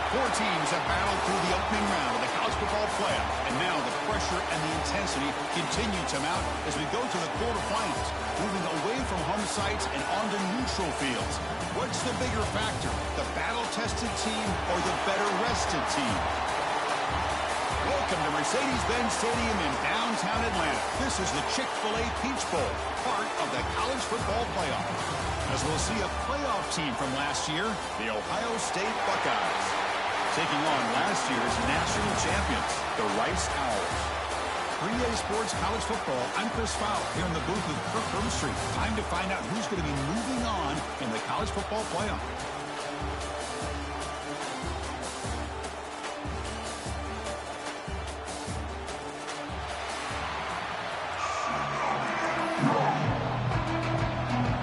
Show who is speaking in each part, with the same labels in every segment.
Speaker 1: Four teams have battled through the opening round of the college football playoff, and now the pressure and the intensity continue to mount as we go to the quarterfinals, moving away from home sites and onto neutral fields. What's the bigger factor, the battle-tested team or the better-rested team? Welcome to Mercedes-Benz Stadium in downtown Atlanta. This is the Chick-fil-A Peach Bowl, part of the college football playoff. As we'll see a playoff team from last year, the Ohio State Buckeyes, taking on last year's national champions, the Rice Owls. 3A Sports College Football, I'm Chris Fowler here in the booth with Kirk Herbstreit. Time to find out who's going to be moving on in the college football playoff.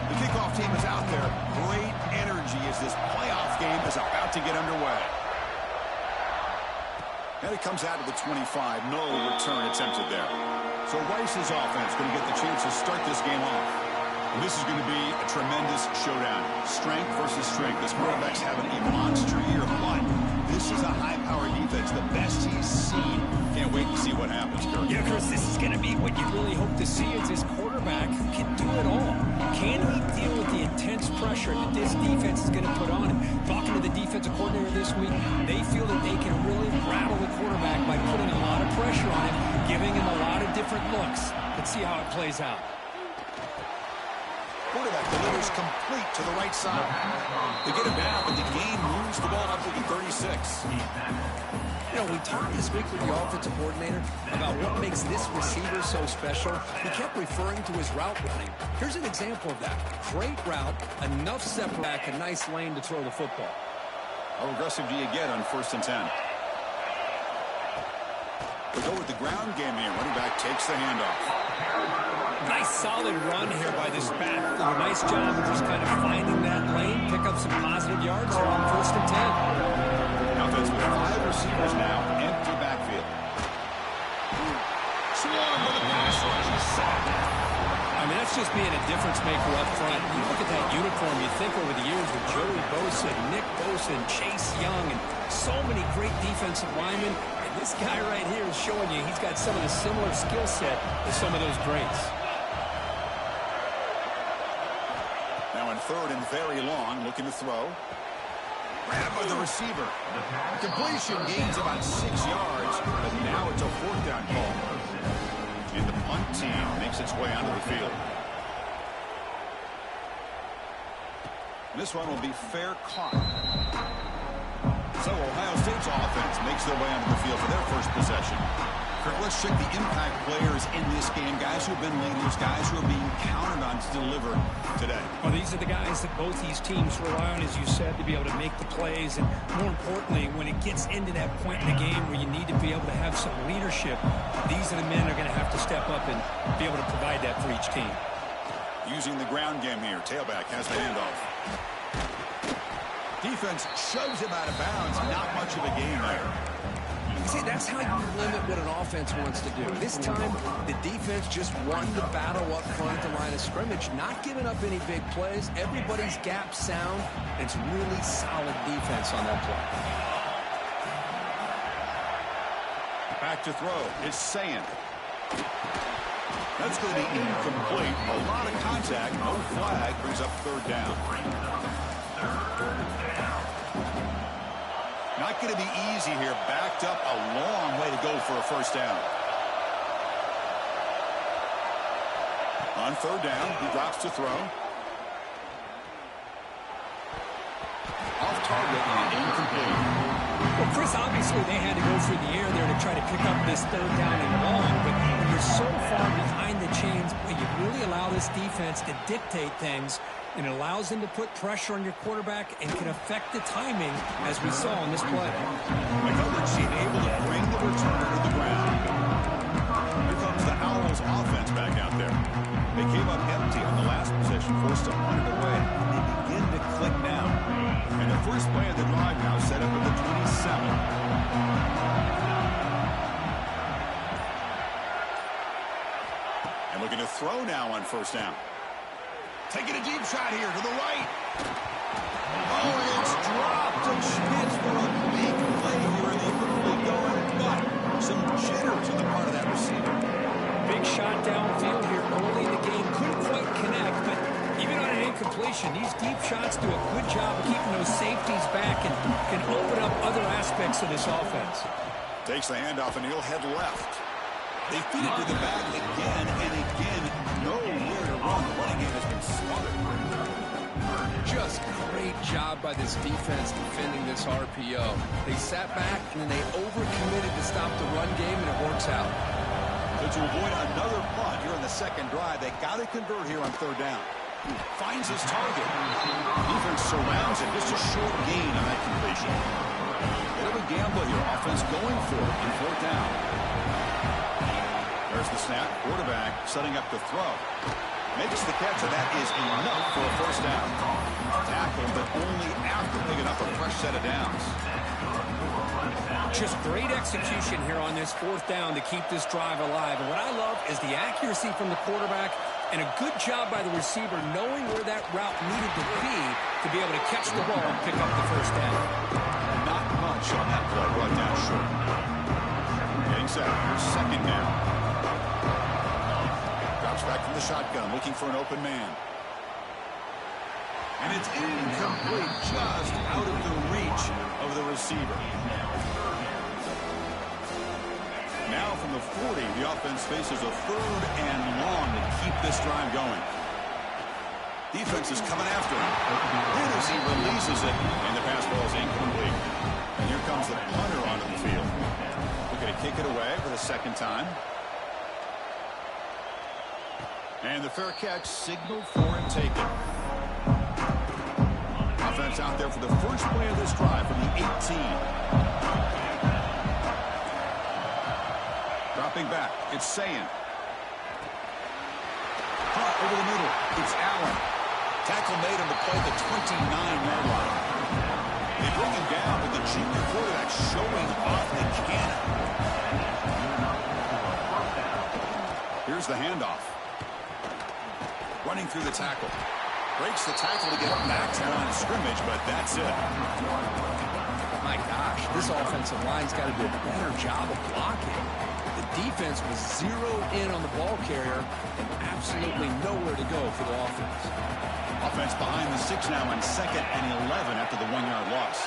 Speaker 1: The kickoff team is out there. Great energy as this playoff game is about to get underway. And it comes out to the 25. No return attempted there. So Rice's offense going to get the chance to start this game off. And this is going to be a tremendous showdown. Strength versus strength. This quarterback's having a monster year, but this is a high-powered defense, the best he's seen. Can't wait to see what happens, Kirk.
Speaker 2: Yeah, Chris, this is going to be what you really hope to see is this quarterback who can do it all. Can he deal with the intense pressure that this defense is going to put on him? Talking to the defensive coordinator this week, they feel that they can really rattle the quarterback by putting a lot of pressure on him, giving him a lot of different looks. Let's see how it plays out.
Speaker 1: Quarterback delivers complete to the right side. They get him down, but the game moves the ball up to the 36.
Speaker 2: You know, we talked this week with the offensive coordinator about what makes this receiver so special. He kept referring to his route running. Here's an example of that. Great route, enough separate back, a nice lane to throw the football.
Speaker 1: How aggressive do you get on 1st and 10? We go with the ground game here. Running back takes the handoff.
Speaker 2: Nice solid run here by this back. A nice job of just kind of finding that lane, pick up some positive yards here on 1st and 10.
Speaker 1: Offense with 5 receivers now, empty backfield. Swarm with a pass rush.
Speaker 2: I mean, that's just being a difference maker up front. You look at that uniform, you think over the years with Joey Bosa, Nick Bosa, and Chase Young, and so many great defensive linemen. And this guy right here is showing you he's got some of the similar skill set as some of those greats.
Speaker 1: Now in 3rd and very long, looking to throw. Grab by the receiver. Completion gains about 6 yards, but now it's a 4th down call. And the punt team makes its way onto the field. And this one will be fair caught. So Ohio State's offense makes their way onto the field for their first possession. Kirk, let's check the impact players in this game. Guys who have been leaders, guys who are being counted on to deliver today.
Speaker 2: Well, these are the guys that both these teams rely on, as you said, to be able to make the plays. And more importantly, when it gets into that point in the game where you need to be able to have some leadership, these are the men that are going to have to step up and be able to provide that for each team.
Speaker 1: Using the ground game here. Tailback has the handoff. Defense shoves him out of bounds. Not much of a game there.
Speaker 2: See, that's how you limit what an offense wants to do. This time, the defense just won the battle up front at the line of scrimmage, not giving up any big plays. Everybody's gap sound. It's really solid defense on that play.
Speaker 1: Back to throw. It's Sayin. That's going to be incomplete. A lot of contact. No flag. Brings up 3rd down. Not going to be easy here. Backed up a long way to go for a 1st down. On 3rd down, he drops to throw. Off target and incomplete.
Speaker 2: Well, Chris, obviously they had to go through the air there to try to pick up this 3rd down and long, but when you're so far behind the chains, you really allow this defense to dictate things, and it allows them to put pressure on your quarterback and can affect the timing, as we saw in this play.
Speaker 1: McCutcheon able to bring the returner to the ground. Here comes the Owls offense back out there. They came up empty on the last possession, forced to punt it away. They begin to click now. And the first play of the drive now set up at the 27. And looking to throw now on 1st down. Taking a deep shot here to the right. Oh, and it's dropped, and Schmitz will make
Speaker 2: deep shots do a good job of keeping those safeties back and can open up other aspects of this offense.
Speaker 1: Takes the handoff, and he'll head left. They feed it to the back again and again. Nowhere to run. The running game has been smothered.
Speaker 3: Just great job by this defense defending this RPO. They sat back, and then they overcommitted to stop the run game, and it works out.
Speaker 1: But to avoid another punt here in the second drive, they got to convert here on third down. Finds his target. Defense surrounds it. Just a short gain on that completion. Bit of a gamble here. Offense going for it in fourth down. There's the snap. Quarterback setting up to throw. Makes the catch, and that is enough for a first down. Tackle, but only after picking up a fresh set of downs.
Speaker 2: Just great execution here on this fourth down to keep this drive alive. And what I love is the accuracy from the quarterback and a good job by the receiver knowing where that route needed to be able to catch the ball and pick up the first down.
Speaker 1: Not much on that play, brought down short. Getting set. Here's second down. Drops back from the shotgun, looking for an open man. And it's incomplete, just out of the reach of the receiver. Now from the 40, the offense faces a third and long to keep this drive going. Defense is coming after him. And as he releases it, and the pass ball is incomplete. And here comes the punter onto the field. Looking to kick it away for the second time. And the fair catch signaled for and taken. Offense out there for the first play of this drive from the 18. Dropping back, it's Sayin. Punt over the middle, it's Allen. Tackle made on the play at the 29-yard line. They bring him down with the junior quarterback showing off the cannon. Here's the handoff. Running through the tackle. Breaks the tackle to get back to the line of scrimmage, but that's it.
Speaker 3: My gosh, this offensive line's got to do a better job of blocking. The defense was zeroed in on the ball carrier and absolutely nowhere to go for the offense.
Speaker 1: Offense behind the 6 now on 2nd and 11 after the 1-yard loss.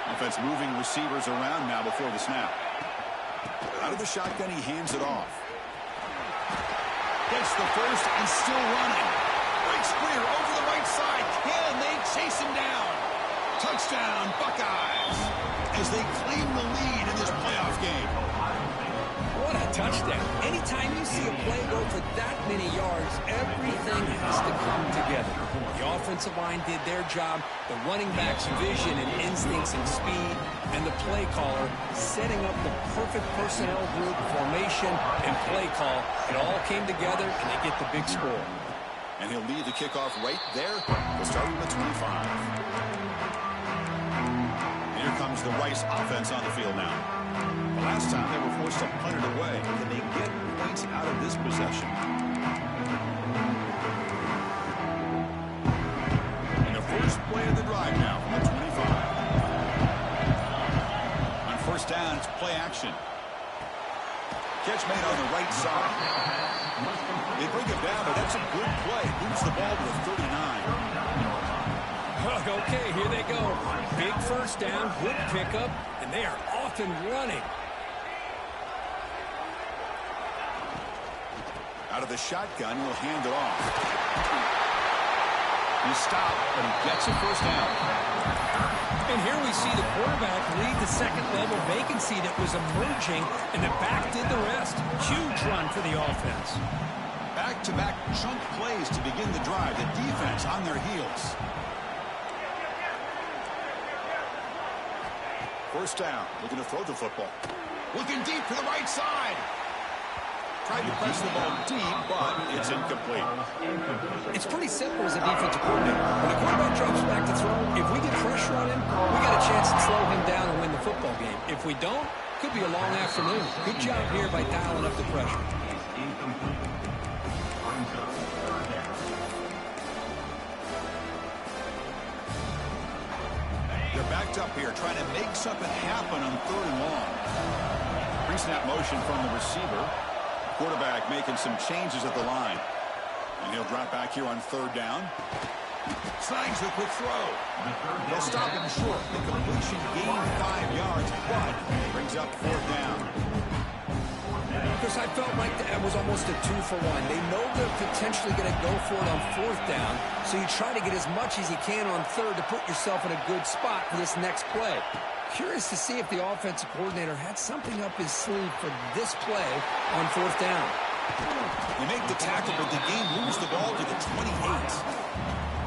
Speaker 1: Offense moving receivers around now before the snap. Out of the shotgun, he hands it off. Gets the first and still running. Breaks clear over the right side. Can they chase him down? Touchdown, Buckeyes, as they claim the lead in this playoff game.
Speaker 2: What a touchdown. Anytime you see a play go for that many yards, everything has to come together. The offensive line did their job, the running back's vision and instincts and speed, and the play caller setting up the perfect personnel group, formation, and play call. It all came together, and they get the big score.
Speaker 1: And he'll lead the kickoff right there. We'll start with the 25. Here comes the Rice offense on the field now. The last time they were forced to punt it away. Can they get points out of this possession? And the first play of the drive now from the 25. On first down, it's play action. Catch made on the right side. They bring it down, but that's a good play. Moves the ball to the 39.
Speaker 2: Okay, here they go. Big first down, good pickup, and they are off and running.
Speaker 1: Out of the shotgun, he'll hand it off. He stopped, but he gets a first down.
Speaker 2: And here we see the quarterback lead the second-level vacancy that was emerging, and the back did the rest. Huge run for the offense.
Speaker 1: Back-to-back chunk plays to begin the drive. The defense on their heels. First down, looking to throw the football. Looking deep to the right side. Tried to press the ball deep, but it's incomplete.
Speaker 2: It's pretty simple as a defensive coordinator. When the quarterback drops back to throw, if we get pressure on him, we got a chance to slow him down and win the football game. If we don't, could be a long afternoon. Good job here by dialing up the pressure.
Speaker 1: They're backed up here, trying to make something happen on third and long. Pre-snap motion from the receiver. Quarterback making some changes at the line. And he'll drop back here on third down. Slangs the quick throw. They'll stop him short. The completion gained 5 yards, but brings up 4th down.
Speaker 3: Because I felt like that was almost a 2-for-1. They know they're potentially going to go for it on 4th down, so you try to get as much as you can on 3rd to put yourself in a good spot for this next play. Curious to see if the offensive coordinator had something up his sleeve for this play on 4th down.
Speaker 1: They make the tackle, but the game moves the ball to the 28.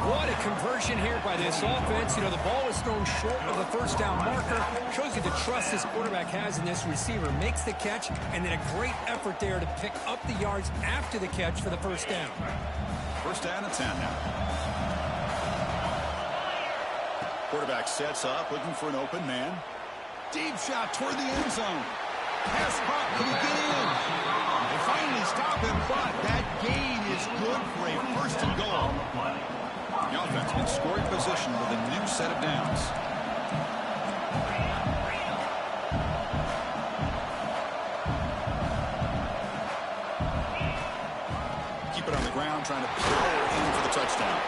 Speaker 2: What a conversion here by this offense. You know, the ball is thrown short of the 1st down marker. Shows you the trust this quarterback has in this receiver. Makes the catch, and then a great effort there to pick up the yards after the catch for the 1st down.
Speaker 1: 1st down and 10 now. Quarterback sets up, looking for an open man. Deep shot toward the end zone. Pass caught. Can he get in? They finally stop him, but that gain is good for a 1st and goal. The offense in scoring position with a new set of downs. Keep it on the ground, trying to power in for the touchdown.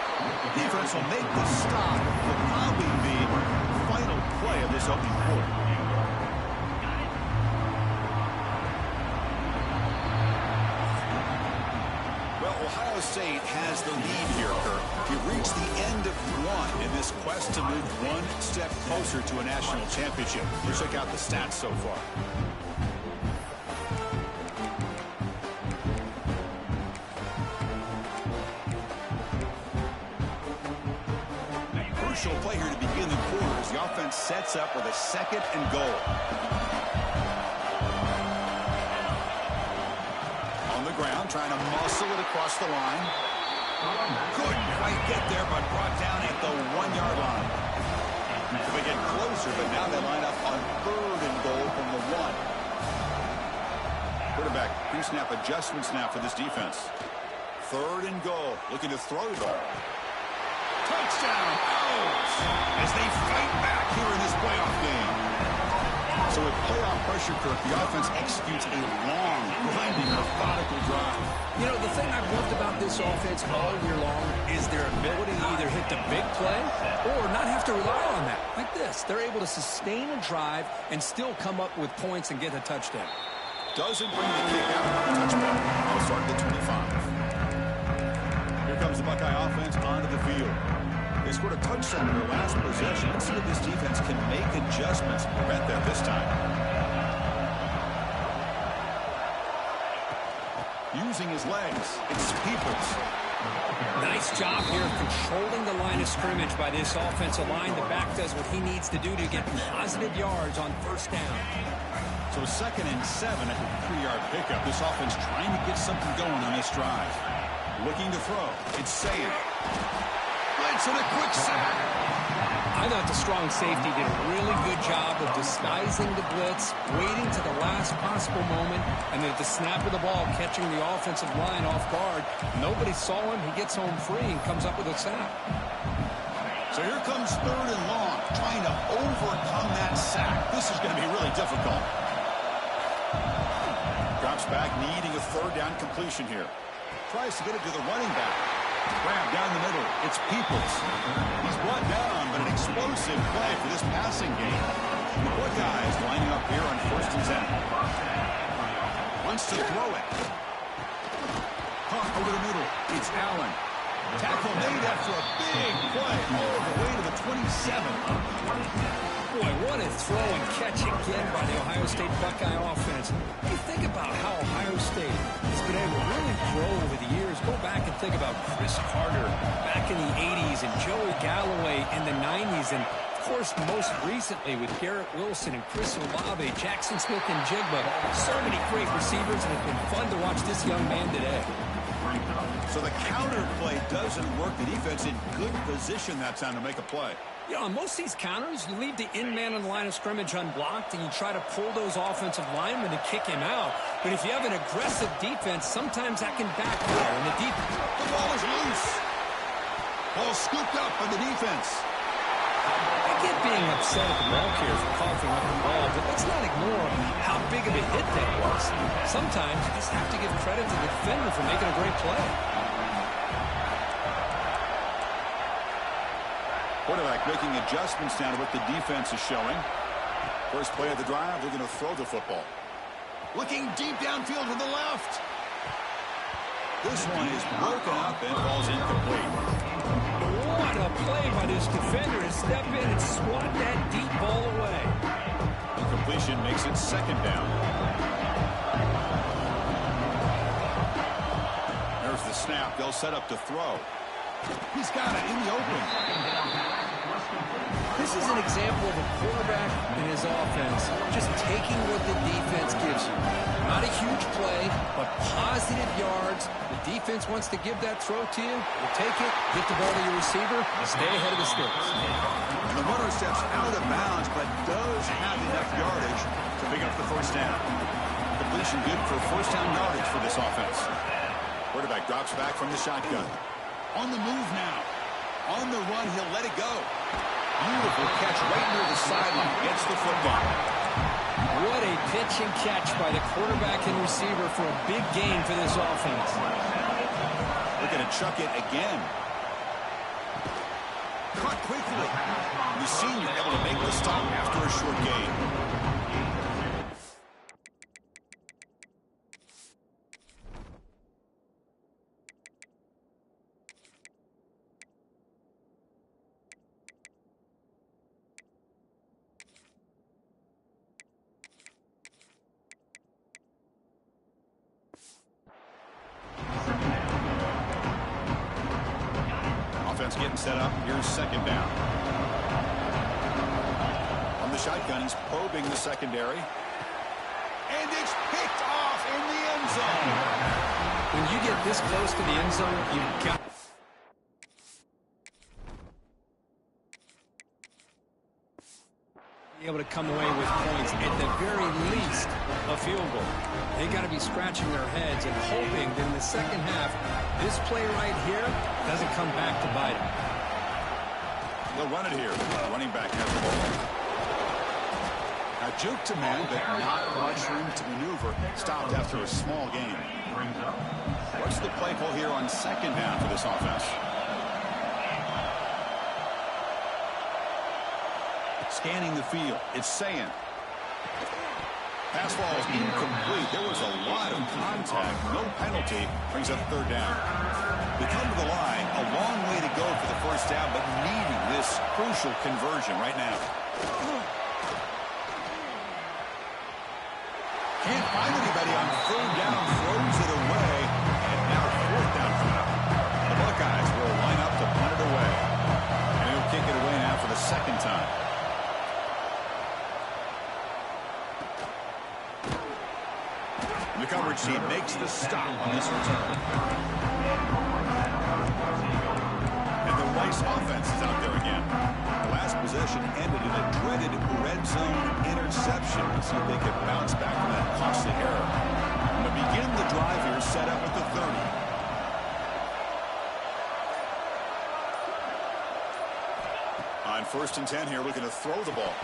Speaker 1: The defense will make the stop. Will probably be the final play of this opening quarter. Ohio State has the lead here, Kirk. You've reached the end of 1 in this quest to move 1 step closer to a national championship. You check out the stats so far. Crucial play here to begin the quarter as the offense sets up with a 2nd and goal. Ground, trying to muscle it across the line. Couldn't quite get there, but brought down at the 1-yard line. They get closer, but now they line up on 3rd and goal from the 1. Quarterback pre-snap adjustments now for this defense. 3rd and goal, looking to throw the ball. Touchdown, Owls, as they fight back here in this playoff game. So with playoff pressure, Kirk, the offense executes a long, grinding, methodical drive.
Speaker 3: You know, the thing I've loved about this offense all year long is their ability to either hit the big play or not have to rely on that. Like this, they're able to sustain a drive and still come up with points and get a touchdown.
Speaker 1: Doesn't bring the kick out. Touchdown. I'll start at the 25. Here comes the Buckeye offense onto the field. They scored a touchdown in their last possession. Let's see if this defense can make adjustments to prevent that this time. Using his legs, it's Peoples.
Speaker 2: Nice job here controlling the line of scrimmage by this offensive line. The back does what he needs to do to get positive yards on 1st down.
Speaker 1: So 2nd and 7 at the 3-yard pickup. This offense trying to get something going on this drive. Looking to throw. It's Saying. Blitz and a quick sack.
Speaker 2: I thought the strong safety did a really good job of disguising the blitz, waiting to the last possible moment, and then at the snap of the ball, catching the offensive line off guard. Nobody saw him. He gets home free and comes up with a sack.
Speaker 1: So here comes 3rd and long, trying to overcome that sack. This is going to be really difficult. Drops back, needing a 3rd down completion here. Tries to get it to the running back. Grab down the middle. It's Peoples. He's brought down, but an explosive play for this passing game. The Buckeyes lining up here on 1st and 10. Wants to throw it. Caught over the middle. It's Allen. Tackle made after a big play all the way to the 27.
Speaker 2: Boy, what a throw and catch again by the Ohio State Buckeye offense. You think about how Ohio State has been able to really grow over the years. Go back and think about Chris Carter back in the 80s and Joey Galloway in the 90s. And, of course, most recently with Garrett Wilson and Chris Olave, Jackson Smith and Jigba. So many great receivers, and it's been fun to watch this young man today.
Speaker 1: So the counter play doesn't work. The defense in good position that time to make a play.
Speaker 2: You know, on most of these counters, you leave the in man on the line of scrimmage unblocked, and you try to pull those offensive linemen to kick him out. But if you have an aggressive defense, sometimes that can backfire. And the
Speaker 1: ball is loose. Ball scooped up by the defense.
Speaker 2: I get being upset at the ball carrier for coughing up the ball, but let's not ignore how big of a hit that was. Sometimes you just have to give credit to the defender for making a great play.
Speaker 1: Quarterback making adjustments down to what the defense is showing. First play of the drive, they're going to throw the football. Looking deep downfield to the left. This one is broken up and falls incomplete.
Speaker 2: What a play by this defender to step in and swat that deep ball away.
Speaker 1: Incompletion makes it second down. There's the snap. They'll set up to throw. He's got it in the open.
Speaker 3: This is an example of a quarterback in his offense just taking what the defense gives you. Not a huge play, but positive yards. The defense wants to give that throw to you. You take it, get the ball to your receiver, and stay ahead of the sticks.
Speaker 1: And the runner steps out of bounds, but does have enough yardage to pick up the first down. Completion good for first down yardage for this offense. Quarterback drops back from the shotgun. On the move now. On the run, he'll let it go. Beautiful catch right near the sideline. Gets the football.
Speaker 2: What a pitch and catch by the quarterback and receiver for a big gain for this offense.
Speaker 1: Looking to chuck it again. Caught quickly. The senior able to make the stop after a short gain. Getting set up. Here's second down. On the shotgun, he's probing the secondary. And it's picked off in the end zone.
Speaker 2: When you get this close to the end zone, you've got to be able to come away with points, at the very least a field goal. They got to be scratching their heads and hoping that in the second half this play right here doesn't come back to bite them.
Speaker 1: They'll run it here. Running back has the ball. Now juke to man, but not much room to maneuver. Stopped after a small gain. What's the play call here on second down for this offense? Scanning the field. It's saying. Pass ball is incomplete. There was a lot of contact. No penalty. Brings up third down. We come to the line. A long way to go for the first down, but needing this crucial conversion right now. Can't find anybody on third down. Throws it away. And now fourth down for them. The Buckeyes will line up to punt it away. And he'll kick it away now for the second time. The coverage team makes the stop on this return. And the Rice offense is out there again. The last possession ended in a dreaded red zone interception. Let's see if they can bounce back from that costly error. And to begin the drive here, set up at the 30. On 1st and 10 here, looking to throw the ball.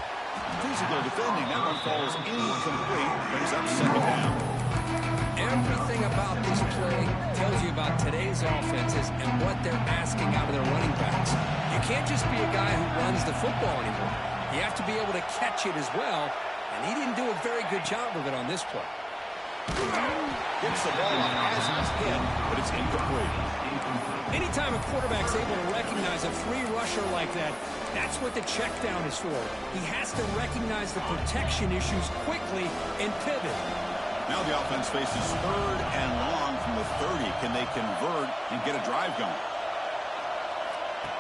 Speaker 1: Physical defending. That one falls incomplete. Brings up second down.
Speaker 2: Everything about this play tells you about today's offenses and what they're asking out of their running backs. You can't just be a guy who runs the football anymore. You have to be able to catch it as well, and he didn't do a very good job of it on this play.
Speaker 1: Gets the ball as he's hit, but it's incomplete.
Speaker 2: Anytime a quarterback's able to recognize a free rusher like that, that's what the check down is for. He has to recognize the protection issues quickly and pivot.
Speaker 1: Now the offense faces third and long from the 30. Can they convert and get a drive going?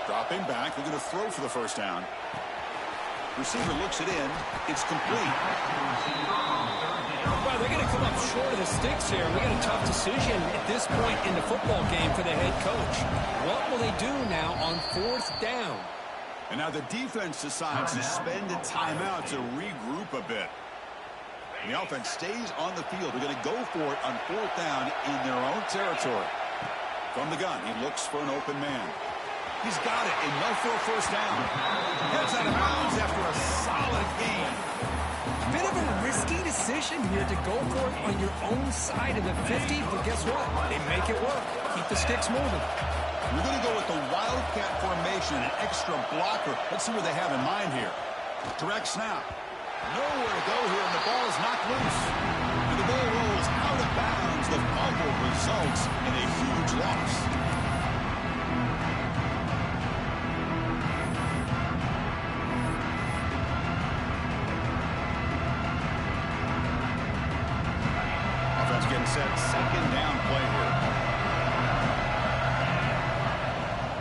Speaker 1: Dropping back. They're going to throw for the first down. Receiver looks it in. It's complete.
Speaker 2: Well, they're going to come up short of the sticks here. We got a tough decision at this point in the football game for the head coach. What will they do now on 4th down?
Speaker 1: And now the defense decides to spend a timeout to regroup a bit. And the offense stays on the field. They're going to go for it on 4th down in their own territory. From the gun, he looks for an open man. He's got it, enough for a first down. Gets out of bounds after a solid gain.
Speaker 2: Bit of a risky decision here to go for it on your own side of the 50, but guess what? They make it work. Keep the sticks moving.
Speaker 1: We're going to go with the Wildcat formation, an extra blocker. Let's see what they have in mind here. Direct snap. Nowhere to go here, and the ball is knocked loose. And the ball rolls out of bounds. The fumble results in a huge loss. Offense getting set. Second down play here.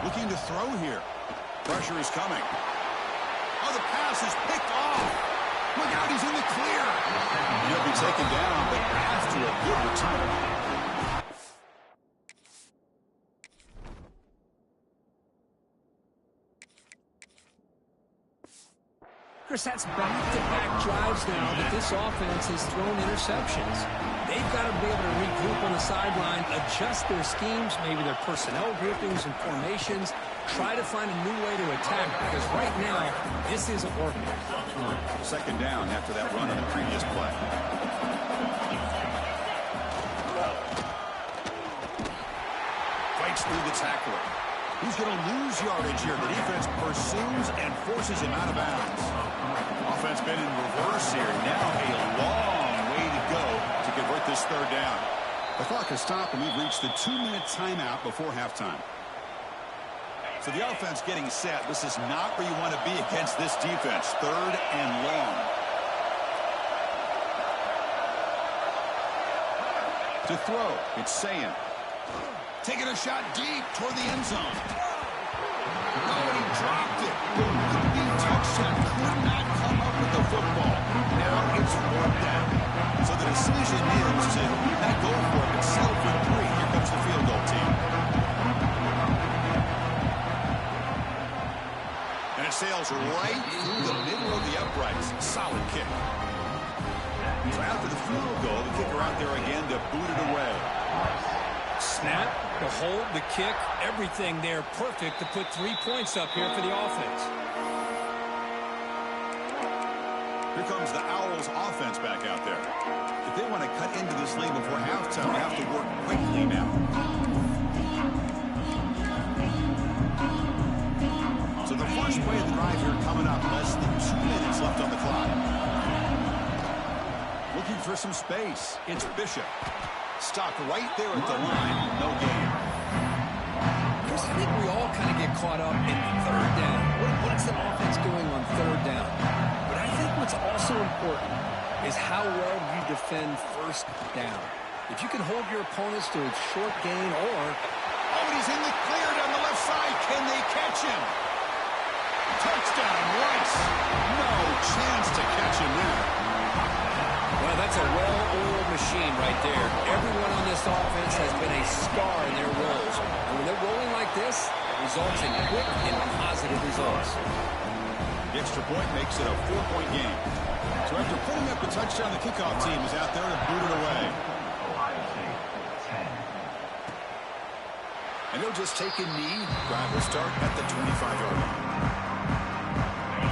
Speaker 1: Looking to throw here. Pressure is coming. Oh, the pass is picked off. Look out, he's in the clear. He'll be taken down, but after a good return.
Speaker 2: Chris, that's back-to-back drives now that this offense has thrown interceptions. They've got to be able to regroup on the sideline, adjust their schemes, maybe their personnel groupings and formations, try to find a new way to attack, because right now, this isn't working.
Speaker 1: Second down after that run on the previous play. Fights through the tackler. Who's going to lose yardage here? The defense pursues and forces him out of bounds. Offense been in reverse here. Now a long way to go to convert this third down. The clock has stopped, and we've reached the 2-minute timeout before halftime. So the offense getting set. This is not where you want to be against this defense. Third and long. To throw, it's Sayan. Taking a shot deep toward the end zone. Oh, and he dropped it. Could be touchdown. Could not come up with the football. Now it's fourth down. So the decision is to not go for it, but settle for 3. Here comes the field goal team. And it sails right through the middle of the uprights. Solid kick. So after the field goal, the kicker out there again to boot it away.
Speaker 2: Snap, the hold, the kick, everything there perfect to put 3 points up here for the offense.
Speaker 1: Here comes the Owls offense back out there. If they want to cut into this lead before halftime, they have to work quickly now. So the first play of the drive here coming up. Less than 2 minutes left on the clock. Looking for some space. It's Bishop. Stopped right there at the line. No gain.
Speaker 2: Chris, I think we all kind of get caught up in third down. What's the offense doing on third down? But I think what's also important is how well you defend first down. If you can hold your opponents to a short gain or...
Speaker 1: Oh, and he's in the clear down the left side. Can they catch him? Touchdown, Rice. No chance to catch him there.
Speaker 2: Well, that's a well-oiled machine right there. Everyone on this offense has been a star in their roles. And when they're rolling like this, it results in quick and positive results.
Speaker 1: The extra point makes it a 4-point game. So after putting up the touchdown, the kickoff team is out there to boot it away. And they'll just take a knee. Drive will start at the 25-yard line.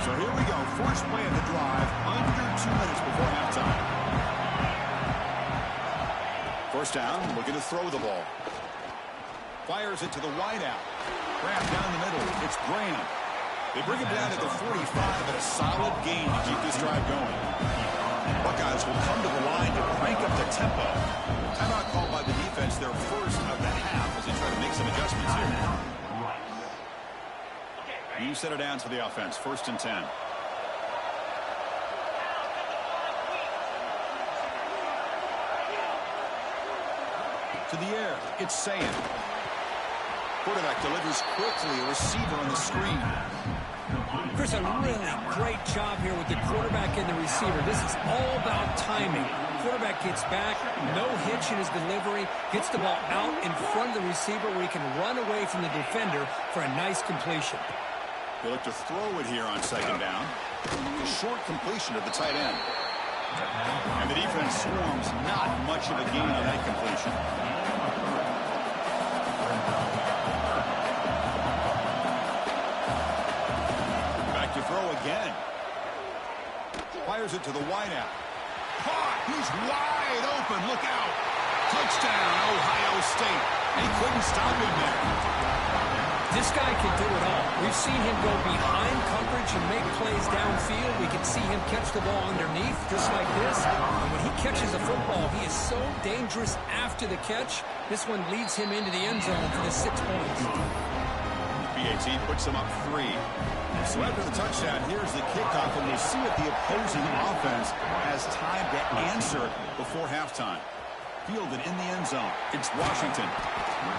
Speaker 1: So here we go. First play of the drive, under 2 minutes before halftime. First down, looking to throw the ball. Fires it to the wideout. Graham down the middle. It's Graham. They bring him down to the 45, and a solid gain to keep this drive going. Buckeyes will come to the line to crank up the tempo. Timeout called by the defense, their first of the half, as they try to make some adjustments here. New set of downs for the offense. First and 10. To the air. It's Sayan. Quarterback delivers quickly. A receiver on the screen.
Speaker 2: Chris, a really great job here with the quarterback and the receiver. This is all about timing. Quarterback gets back, no hitch in his delivery, gets the ball out in front of the receiver where he can run away from the defender for a nice completion.
Speaker 1: They look to throw it here on second down. A short completion to the tight end. And the defense swarms. Not much of a gain on that completion. Back to throw again. Fires it to the wideout. Caught. He's wide open. Look out. Touchdown, Ohio State. He couldn't stop him there.
Speaker 2: This guy can do it all. We've seen him go behind coverage and make plays downfield. We can see him catch the ball underneath, just like this. And when he catches the football, he is so dangerous after the catch. This one leads him into the end zone for the 6 points.
Speaker 1: BAT puts him up 3. So after the touchdown, here's the kickoff, and we'll see if the opposing offense has time to answer before halftime. Fielded in the end zone. It's Washington.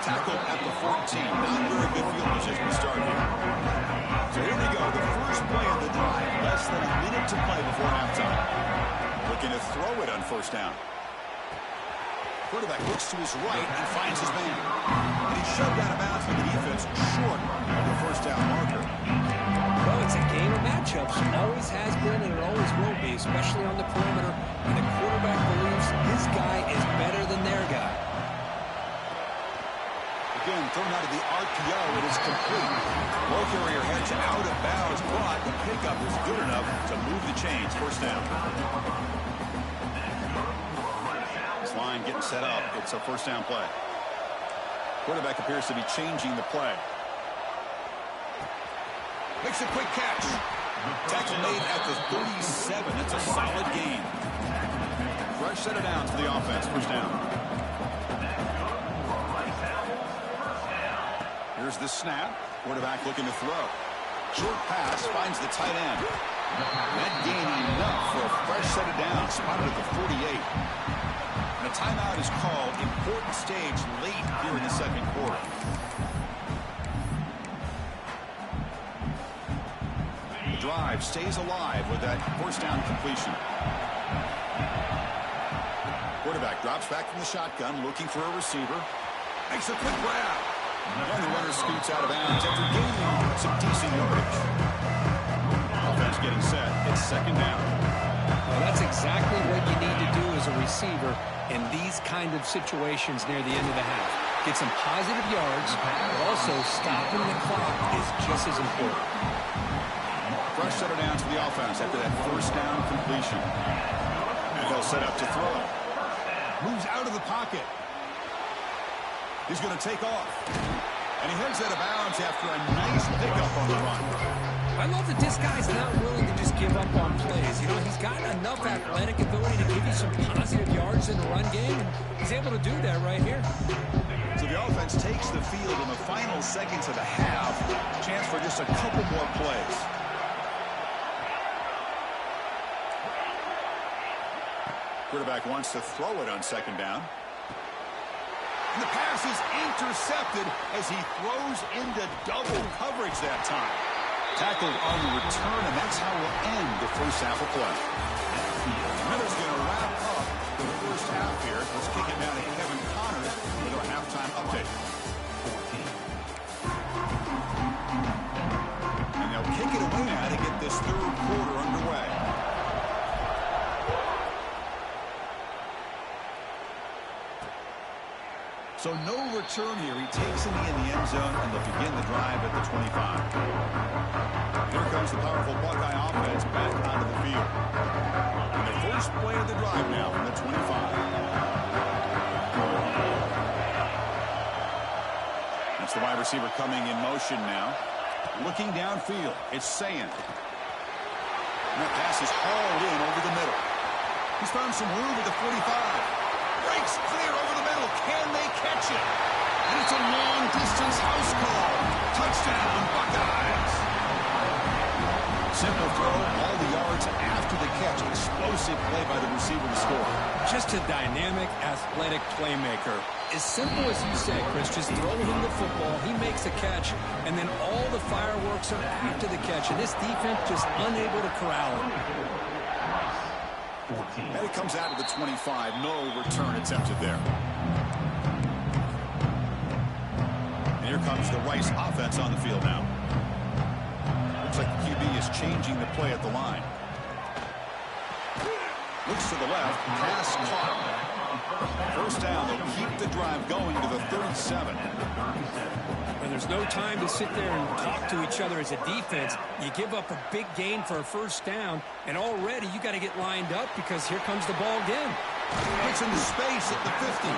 Speaker 1: Tackled at the 14. Not very good field position to start here. So here we go. The first play of the drive. Less than a minute to play before halftime. Looking to throw it on first down. Quarterback looks to his right and finds his man. And he's shoved out of bounds with the defense short of the first down marker.
Speaker 2: Well, it's a game of matchups. Always has been and it always will be, especially on the perimeter. And the quarterback believes his guy is better than their guy.
Speaker 1: Again, thrown out of the RPO, it is complete. Ball carrier heads out of bounds, but the pickup is good enough to move the chains. First down. This line getting set up. It's a first down play. Quarterback appears to be changing the play. Makes a quick catch. Tackle made at the 37. That's a solid gain. Fresh set of downs for the offense. First down. Here's the snap. Quarterback looking to throw. Short pass finds the tight end. That gain enough for a fresh set of downs. Spotted at the 48. And a timeout is called. Important stage late here in the second quarter. The drive stays alive with that first down completion. Quarterback drops back from the shotgun, looking for a receiver. Makes a quick grab. And the runner scoots out of bounds after gaining some decent yardage. Offense getting set. It's second down.
Speaker 2: Well, that's exactly what you need to do as a receiver in these kind of situations near the end of the half. Get some positive yards, but also stopping the clock is just as important.
Speaker 1: Fresh set of downs for the offense after that first down completion. And he'll set up to throw. Moves out of the pocket. He's going to take off. And he heads out of bounds after a nice pickup on the run.
Speaker 2: I love that this guy's not willing to just give up on plays. You know, he's got enough athletic ability to give you some positive yards in the run game. He's able to do that right here.
Speaker 1: So the offense takes the field in the final seconds of the half. Chance for just a couple more plays. Quarterback wants to throw it on second down. And the pass is intercepted as he throws into double coverage that time. Tackled on the return, and that's how we'll end the first half of play. Miller's going to wrap up the first half here. Let's kick it down to Kevin Connors with our halftime update. And they'll kick it away now to get this third quarter underway. So no return here. He takes it in the end zone, and they'll begin the drive at the 25. Here comes the powerful Buckeye offense back onto the field. And the first play of the drive now from the 25. That's the wide receiver coming in motion now. Looking downfield. It's Sayin. And that pass is hauled in over the middle. He's found some room at the 45. Breaks clear over the middle. Can they catch it? And it's a long-distance house call. Touchdown, Buckeyes. Simple throw, all the yards after the catch. Explosive play by the receiver to score.
Speaker 2: Just a dynamic, athletic playmaker. As simple as you say, Chris, just throw him the football. He makes a catch, and then all the fireworks are after the catch. And this defense just unable to corral him.
Speaker 1: And it comes out of the 25. No return attempted there. And here comes the Rice offense on the field now. Looks like the QB is changing the play at the line. Looks to the left. Pass caught. First down. They'll keep the drive going to the 37.
Speaker 2: And there's no time to sit there and talk to each other as a defense. You give up a big gain for a first down, and already you got to get lined up because here comes the ball again.
Speaker 1: Gets into space at the 50.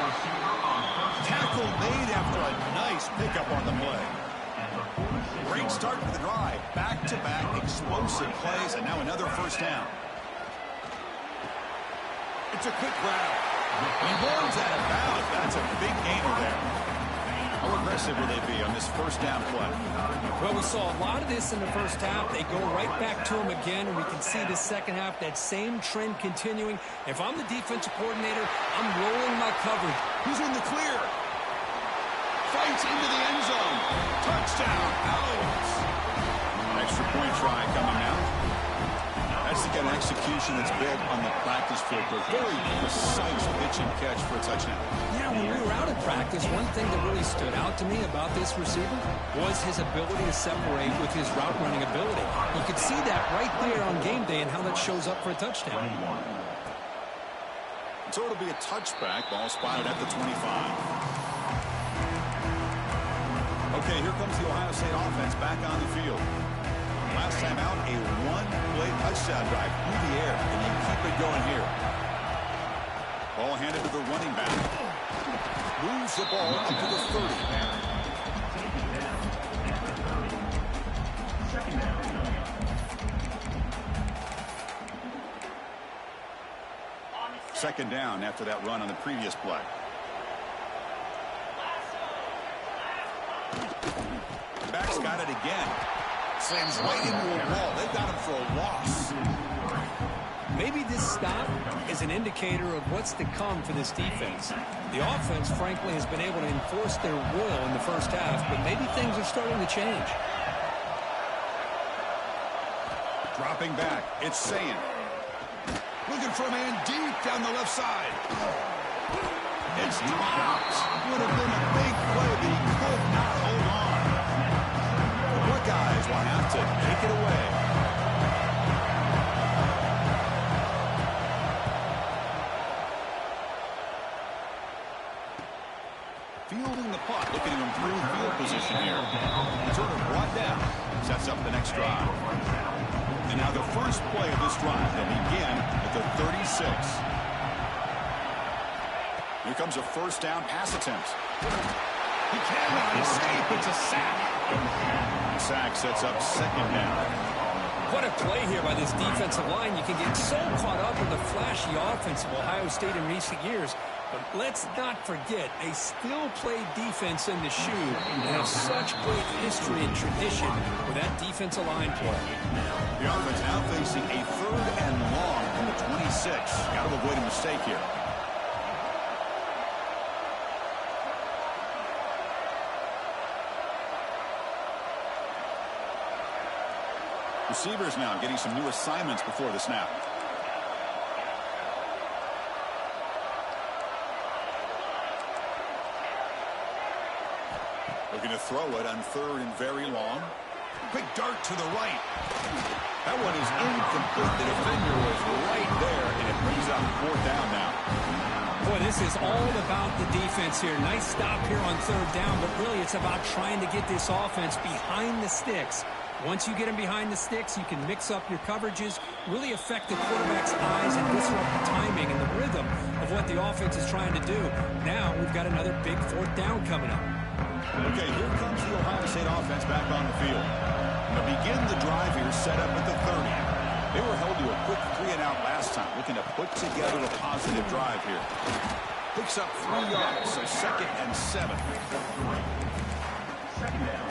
Speaker 1: Tackle made after a nice pickup on the play. Great start to the drive. Back-to-back explosive plays, and now another first down. It's a quick grab. He runs out of bounds. That's a big gainer there. How aggressive will they be on this first down play?
Speaker 2: Well, we saw a lot of this in the first half. They go right back to him again, and we can see the second half, that same trend continuing. If I'm the defensive coordinator, I'm rolling my coverage.
Speaker 1: Who's in the clear? Fights into the end zone. Touchdown, Owls. Extra point try coming now. That's the kind of execution that's built on the practice field. A very precise pitch and catch for a touchdown.
Speaker 2: Yeah, when we were out in practice, one thing that really stood out to me about this receiver was his ability to separate with his route running ability. You could see that right there on game day and how that shows up for a touchdown.
Speaker 1: So it'll be a touchback. Ball spotted at the 25. Okay, here comes the Ohio State offense back on the field. Last time out, a one-play touchdown drive through the air, and you keep it going here. Ball handed to the running back. Moves the ball up to the 30. Second down after that run on the previous play. Back's got it again. Slams right into a wall. They've got him for a loss.
Speaker 2: Maybe this stop is an indicator of what's to come for this defense. The offense, frankly, has been able to enforce their will in the first half, but maybe things are starting to change.
Speaker 1: Dropping back, it's Sayin. Looking for a man deep down the left side. It's dropped. Would have been a big play, but he could not hold on. What guys will have to take it away. Fielding the puck, looking to improve field position here. Sort of brought down, sets up the next drive. And now the first play of this drive will begin at the 36. Here comes a first down pass attempt. He cannot escape. It's a sack. The sack sets up second down.
Speaker 2: What a play here by this defensive line. You can get so caught up in the flashy offense of Ohio State in recent years. But let's not forget, they still play defense in the shoe and have such great history and tradition with that defensive line play.
Speaker 1: The offense now facing a third and long from the 26. Got to avoid a mistake here. Receivers now getting some new assignments before the snap. Looking to throw it on third and very long. Big dart to the right. That one is incomplete. The defender was right there, and it brings up fourth down now.
Speaker 2: Boy, this is all about the defense here. Nice stop here on third down, but really it's about trying to get this offense behind the sticks. Once you get them behind the sticks, you can mix up your coverages, really affect the quarterback's eyes and disrupt the timing and the rhythm of what the offense is trying to do. Now we've got another big fourth down coming up.
Speaker 1: Okay, here comes the Ohio State offense back on the field. They'll begin the drive here, set up at the 30. They were held to a quick 3-and-out last time, looking to put together a positive drive here. Picks up 3 yards, so second and 7. Second down.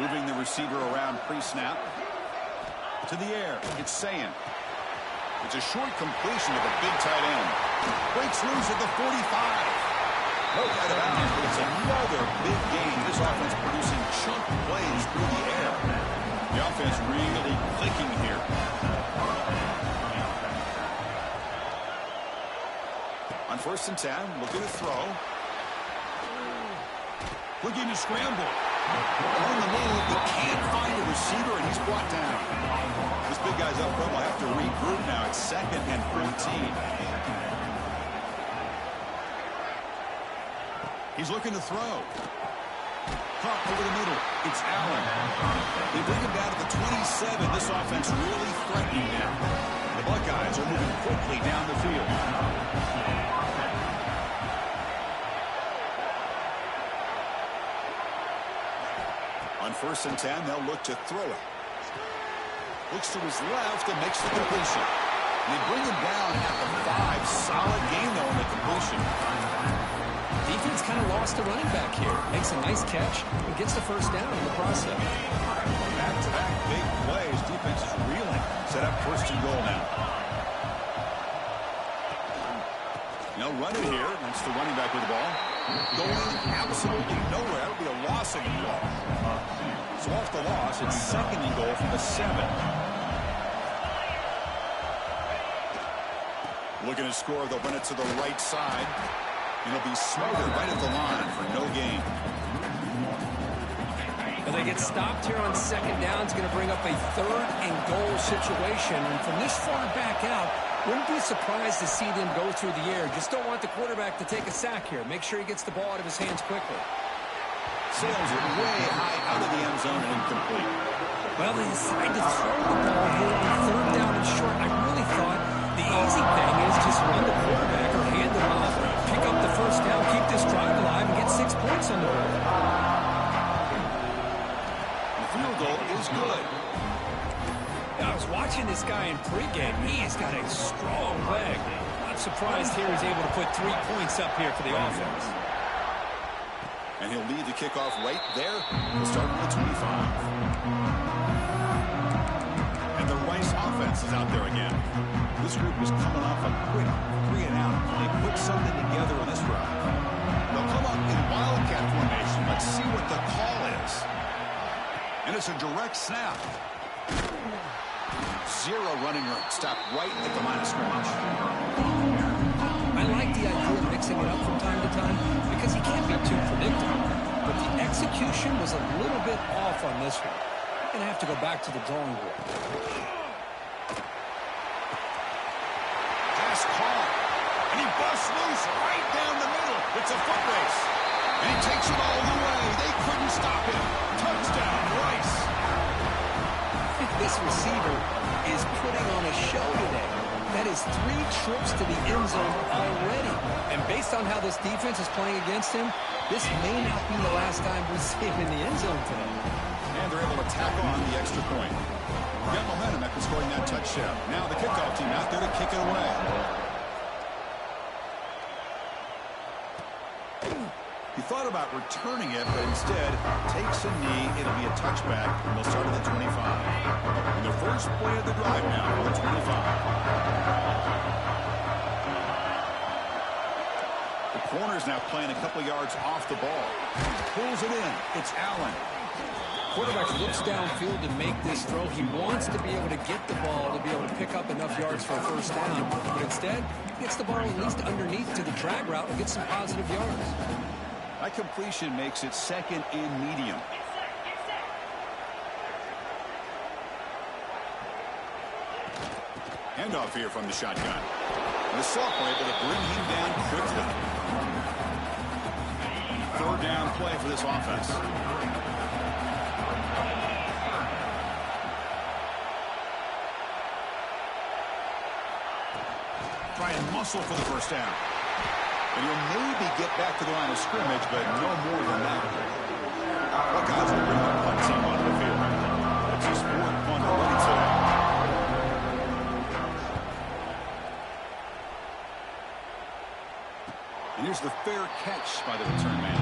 Speaker 1: Moving the receiver around pre-snap. To the air. It's Sayin. It's a short completion of a big tight end. Breaks loose at the 45. No out of bounds, but it's another big game. This offense producing chunk plays through the air. The offense really clicking here. On first and 10, looking to throw. Looking to scramble. On the move, but can't find a receiver, and he's brought down. This big guy's up front. Will have to regroup now. It's second and 14. He's looking to throw. Caught over the middle. It's Allen. They bring him down to the 27. This offense really threatening now. The Buckeyes are moving quickly down the field. On 1st and 10, they'll look to throw it. Looks to his left and makes the completion. They bring him down at the 5. Solid game, though, on the completion.
Speaker 2: Defense kind of lost the running back here. Makes a nice catch and gets the first down in the process.
Speaker 1: Back-to-back big plays. Defense is reeling. Set up 1st and goal now. Now running here. That's the running back with the ball. Going absolutely nowhere. That'll be a loss of the ball. So off the loss, it's 2nd and goal from the 7. Looking to score, they'll run it to the right side. And it'll be smothered right at the line for no gain.
Speaker 2: Well, they get stopped here on 2nd down. It's going to bring up a 3rd and goal situation. And from this far back out, wouldn't be surprised to see them go through the air. Just don't want the quarterback to take a sack here. Make sure he gets the ball out of his hands quickly.
Speaker 1: Sails it way high out of the end zone and incomplete.
Speaker 2: Well, they decide to throw the ball here on 3rd down and short. I really thought the easy thing is just run the quarterback or hand him off, pick up the 1st down, keep this drive alive, and get 6 points on the board.
Speaker 1: The field goal is good.
Speaker 2: I was watching this guy in pregame. He has got a strong leg. Not surprised here he's able to put 3 points up here for the offense.
Speaker 1: And he'll lead the kickoff right there. We'll start with the 25. And the Rice offense is out there again. This group is coming off a quick 3 and out. They put something together on this drive. They'll come up in Wildcat formation. Let's see what the call is. And it's a direct snap. 0 running room. Stop right at the line of scrimmage.
Speaker 2: I like the idea of mixing it up from time to time because he can't be too predictable. But the execution was a little bit off on this one. Going to have to go back to the drawing board.
Speaker 1: Pass caught. And he busts loose right down the middle. It's a foot race. And he takes it all the way. They couldn't stop him. Touchdown, Rice.
Speaker 2: This receiver is putting on a show today. That is 3 trips to the end zone already. And based on how this defense is playing against him, this may not be the last time we see him in the end zone today.
Speaker 1: And they're able to tack on the extra point. Got momentum after scoring that touchdown. Now the kickoff team out there to kick it away. He thought about returning it, but instead takes a knee. It'll be a touchback, and they'll start at the 25. And the first play of the drive now on the 25. The corner's now playing a couple yards off the ball. Pulls it in. It's Allen.
Speaker 2: Quarterback looks downfield to make this throw. He wants to be able to get the ball to be able to pick up enough yards for a 1st down. But instead, he gets the ball at least underneath to the drag route and gets some positive yards.
Speaker 1: That completion makes it 2nd and medium. Handoff here from the shotgun. And the sophomore able to bring him down quickly. 3rd down play for this offense. Try and muscle for the 1st down. And he'll maybe get back to the line of scrimmage, but no more than that. Buckeyes will bring the punt team onto the field. It's just more fun already today. And here's the fair catch by the return man.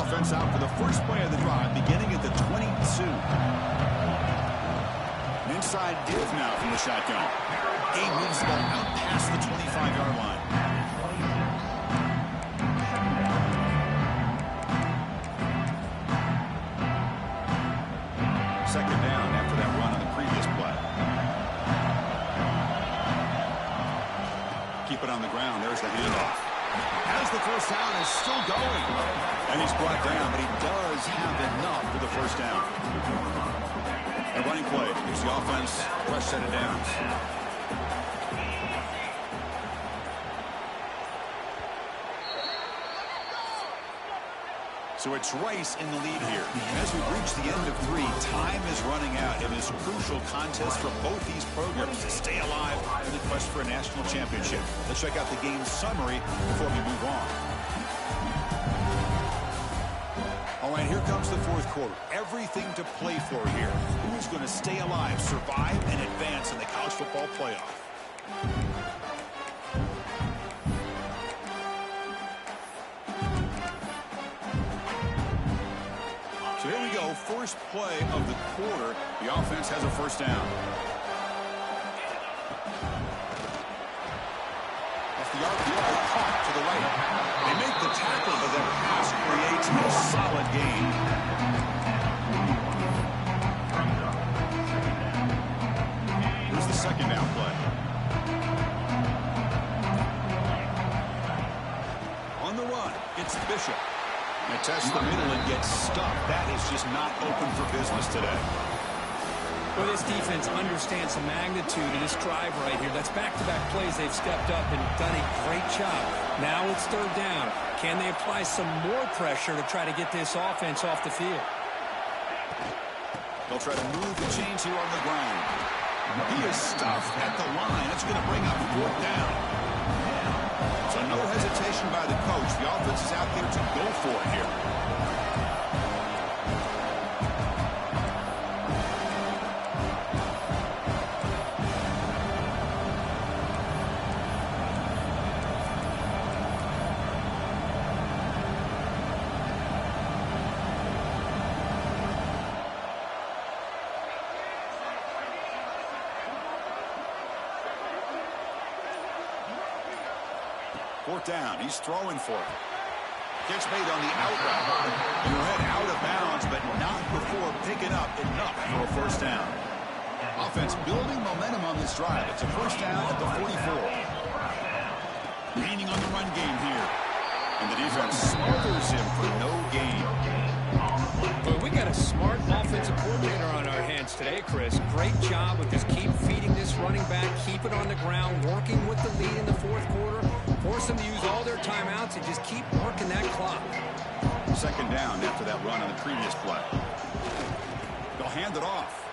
Speaker 1: Offense out for the first play of the drive, beginning at the 22. An inside give now from the shotgun. Game moves the ball out past the 25-yard line. Second down after that run on the previous play. Keep it on the ground. There's the handoff. As the 1st down is still going. And he's brought down, but he does have enough for the 1st down. A running play gives the offense a fresh set of downs. So it's Rice in the lead here. And as we reach the end of 3, time is running out in this crucial contest for both these programs to stay alive in the quest for a national championship. Let's check out the game summary before we move on. All right, here comes the fourth quarter. Everything to play for here. Who's going to stay alive, survive, and advance in the college football playoff? So here we go, first play of the quarter. The offense has a first down. Off the RPO, caught to the right. They make the tackle, but that pass creates a solid gain. Here's the second down play. On the run, it's Bishop. They test the middle and get stuck. That is just not open for business today.
Speaker 2: Well, this defense understands the magnitude of this drive right here. That's back-to-back plays. They've stepped up and done a great job. Now it's third down. Can they apply some more pressure to try to get this offense off the field?
Speaker 1: They'll try to move the chains here on the ground. He is stuffed at the line. It's going to bring up fourth down. So no hesitation by the coach. The offense is out there to go for it here. Fourth down. He's throwing for it. Catch made on the out route. You head out of bounds, but not before picking up enough for a first down. Offense building momentum on this drive. It's a first down at the 44. Leaning on the run game here. And the defense smothers him for no gain.
Speaker 2: Well, we got a smart offensive coordinator on our hands today, Chris. Great job with just keep feeding this running back, keep it on the ground, working with the lead in the fourth quarter, force them to use all their timeouts and just keep working that clock.
Speaker 1: Second down after that run on the previous play. They'll hand it off.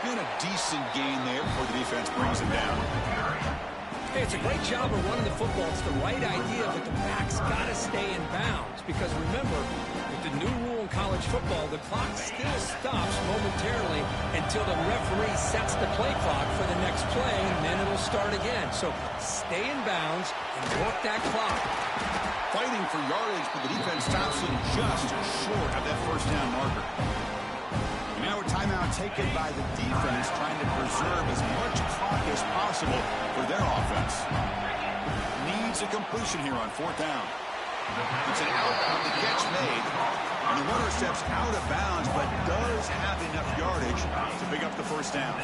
Speaker 1: And a decent gain there before the defense brings him down.
Speaker 2: Hey, it's a great job of running the football. It's the right idea, but the back's got to stay in bounds. Because remember, with the new rule in college football, the clock still stops momentarily until the referee sets the play clock for the next play, and then it'll start again. So stay in bounds and work that clock.
Speaker 1: Fighting for yardage, but the defense stops him just short of that first down marker. Now a timeout taken by the defense, trying to preserve as much clock as possible for their offense. Needs a completion here on fourth down. It's an out route, the catch made. And the runner steps out of bounds, but does have enough yardage to pick up the first down.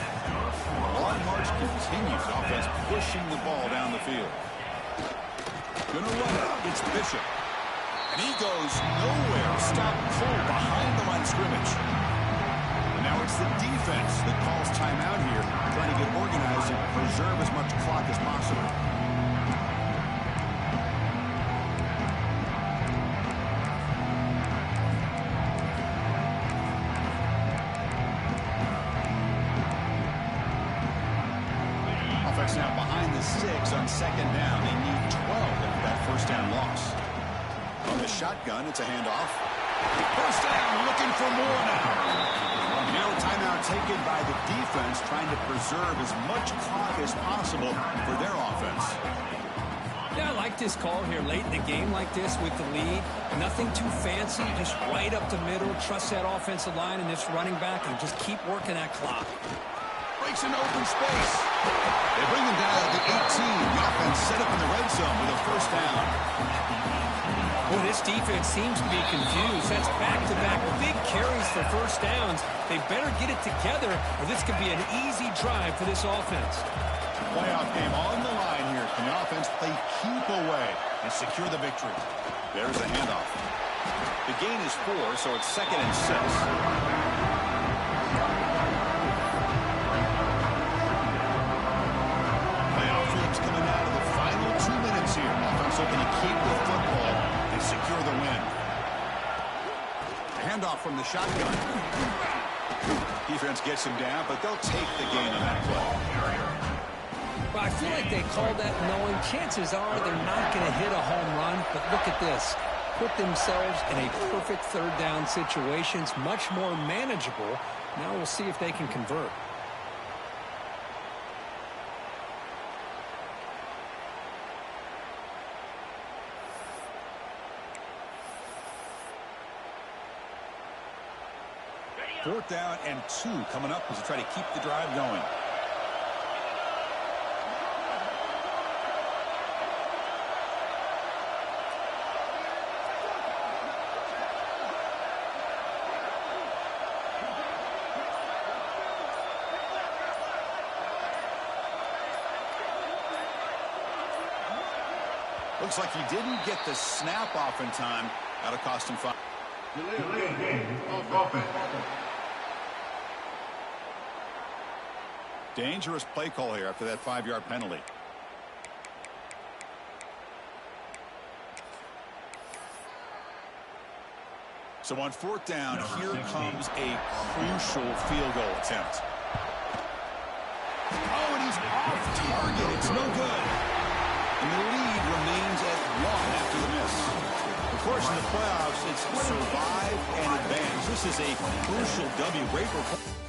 Speaker 1: Long march continues. Offense pushing the ball down the field. Gonna run it. It's Bishop. And he goes nowhere. Stop cold behind the line of scrimmage. Now it's the defense that calls timeout here, trying to get organized and preserve as much clock as possible. Offense now behind the 6 on second down. They need 12 after that first down loss. On the shotgun, it's a handoff. First down, looking for more now. Now a timeout taken by the defense, trying to preserve as much clock as possible for their offense.
Speaker 2: Yeah, I like this call here late in the game like this with the lead. Nothing too fancy, just right up the middle. Trust that offensive line and this running back and just keep working that clock.
Speaker 1: Breaks into open space. They bring him down at the 18. The offense set up in the red zone with a first down.
Speaker 2: Well, this defense seems to be confused. That's back-to-back big carries for first downs. They better get it together, or this could be an easy drive for this offense.
Speaker 1: Playoff game on the line here. Can the offense play keep away and secure the victory? There's the handoff. The gain is 4, so it's 2nd and 6. Playoff flips coming out of the final 2 minutes here. Offense looking to keep the football and secure the win. handoff from the shotgun. Defense gets him down, but they'll take the gain on that play.
Speaker 2: Well, I feel like they called that knowing chances are they're not going to hit a home run, but look at this. Put themselves in a perfect third down situation. It's much more manageable. Now we'll see if they can convert.
Speaker 1: Fourth down and 2 coming up as they try to keep the drive going. Looks like he didn't get the snap off in time. That'll cost him 5. Dangerous play call here after that 5-yard penalty. So on fourth down, here comes a crucial field goal attempt. Oh, and he's off target. It's no good. And the lead remains at 1 after the miss. Of course, in the playoffs, it's survive and advance. This is a crucial W. Great performance.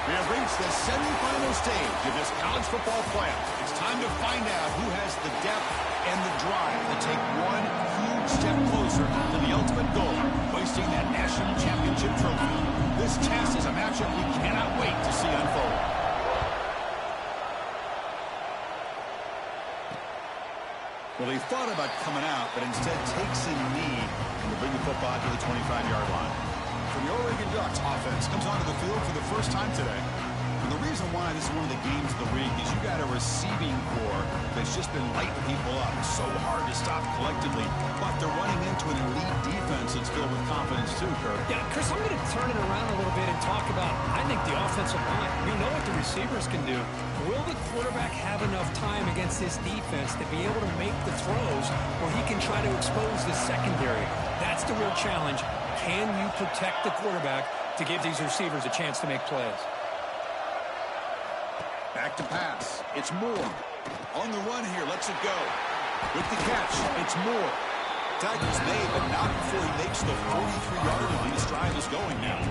Speaker 1: We have reached the semifinal stage of this college football playoff. It's time to find out who has the depth and the drive to take one huge step closer to the ultimate goal, hoisting that national championship trophy. This test is a matchup we cannot wait to see unfold. Well, he thought about coming out, but instead takes a knee and will bring the football to the 25-yard line. For the Oregon Ducks, offense comes onto the field for the first time today. And the reason why this is one of the games of the week is you got a receiving core that's just been lighting people up. It's so hard to stop collectively, but they're running into an elite defense that's filled with confidence too, Kirk.
Speaker 2: Yeah, Chris, I'm going to turn it around a little bit and talk about, I think, the offensive line. We know what the receivers can do. Will the quarterback have enough time against this defense to be able to make the throws where he can try to expose the secondary? That's the real challenge. Can you protect the quarterback to give these receivers a chance to make plays?
Speaker 1: Back to pass. It's Moore. On the run here. Lets it go. With the catch. It's Moore. Tackles made, but not before he makes the 43-yard line. His drive is going now.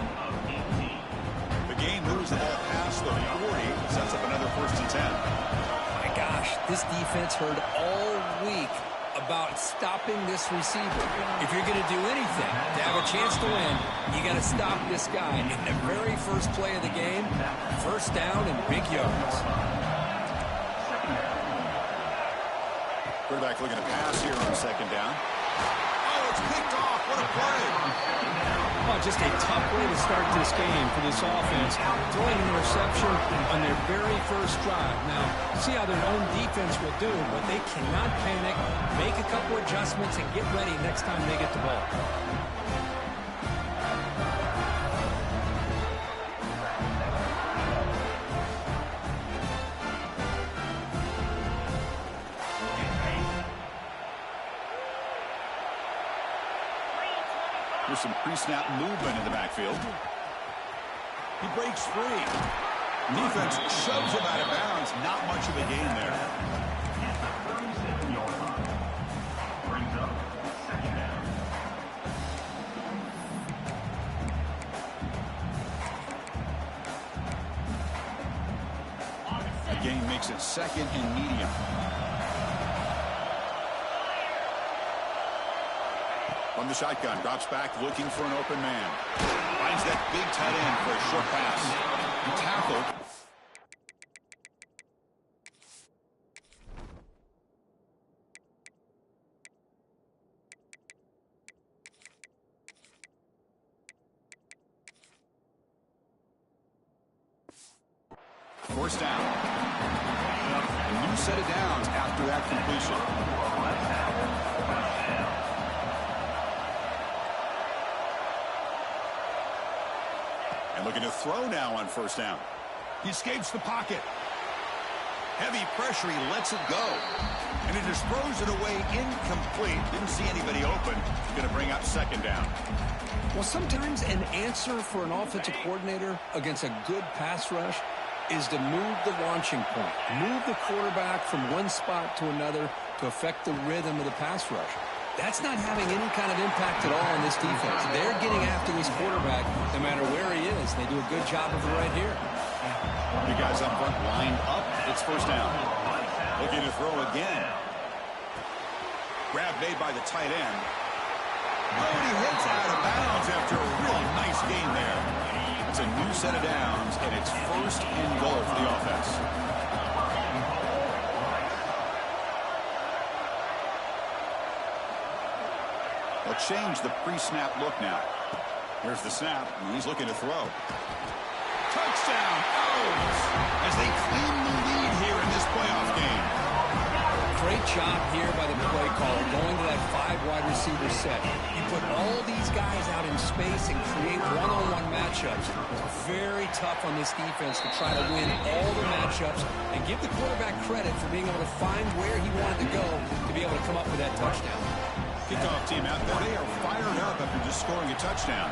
Speaker 1: The game moves the ball past the 40. Sets up another 1st and 10.
Speaker 2: My gosh, this defense heard all week about stopping this receiver. If you're going to do anything to have a chance to win, you got to stop this guy. In the very first play of the game, 1st down and big yards.
Speaker 1: Quarterback looking to pass here on 2nd down. Oh, it's picked off. What a play.
Speaker 2: Oh, just a tough way to start this game for this offense. Throwing an interception on their very first drive. Now, see how their own defense will do, but they cannot panic, make a couple adjustments, and get ready next time they get the ball.
Speaker 1: some pre-snap movement in the backfield.
Speaker 3: He breaks free.
Speaker 1: Defense shoves him out of bounds. Not much of a gain there. The gain makes it second and medium. From the shotgun, drops back looking for an open man. Finds that big tight end for a short pass. He tackled. Forced down. A new set of downs after that completion. And looking to throw now on first down. He escapes the pocket. Heavy pressure, he lets it go. And he just throws it away incomplete. Didn't see anybody open. Going to bring up second down.
Speaker 2: Well, sometimes an answer for an offensive coordinator against a good pass rush is to move the launching point. Move the quarterback from one spot to another to affect the rhythm of the pass rush. That's not having any kind of impact at all on this defense. They're getting after this quarterback no matter where he is. They do a good job of it right here.
Speaker 1: The guys up front lined up. It's first down. Looking to throw again. Grab made by the tight end. Oh, and he hits out of bounds after a really nice gain there. It's a new set of downs, and it's first and goal for the offense. They'll change the pre-snap look now. Here's the snap, and he's looking to throw. Touchdown, Owls, as they claim the lead here in this playoff game.
Speaker 2: Great job here by the play caller going to that 5 wide receiver set. You put all these guys out in space and create one-on-one matchups. It's very tough on this defense to try to win all the matchups and give the quarterback credit for being able to find where he wanted to go to be able to come up with that touchdown.
Speaker 1: Kickoff team out there. They are fired up after just scoring a touchdown.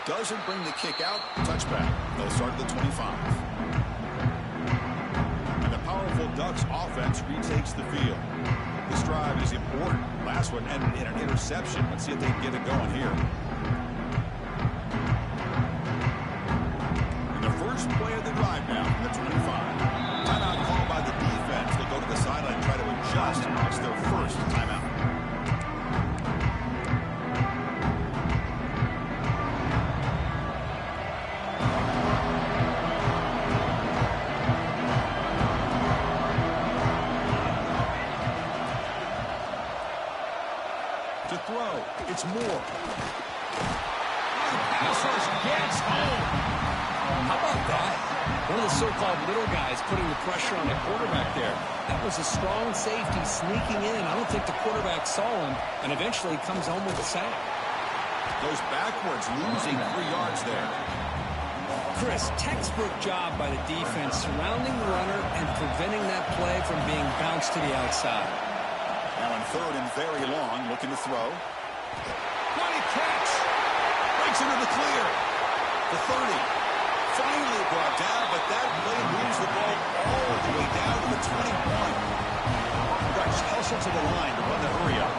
Speaker 1: Doesn't bring the kick out. Touchback. They'll start at the 25. And the powerful Ducks offense retakes the field. This drive is important. Last one ended in an interception. Let's see if they can get it going here. And the first play of the drive now from the 25. Timeout called by the defense. They'll go to the sideline and try to adjust. It's their first timeout. To throw, it's Moore. Pass rush gets home.
Speaker 2: How about that? One of the so-called little guys putting the pressure on the quarterback there. That was a strong safety sneaking in. I don't think the quarterback saw him, and eventually comes home with a sack.
Speaker 1: Goes backwards, losing 3 yards there.
Speaker 2: Chris, textbook job by the defense surrounding the runner and preventing that play from being bounced to the outside.
Speaker 1: Now in third and very long, looking to throw. What a catch! Breaks into the clear. The 30. Finally brought down, but that play moves the ball all the way down to the 21. Just hustle to the line to run the hurry up.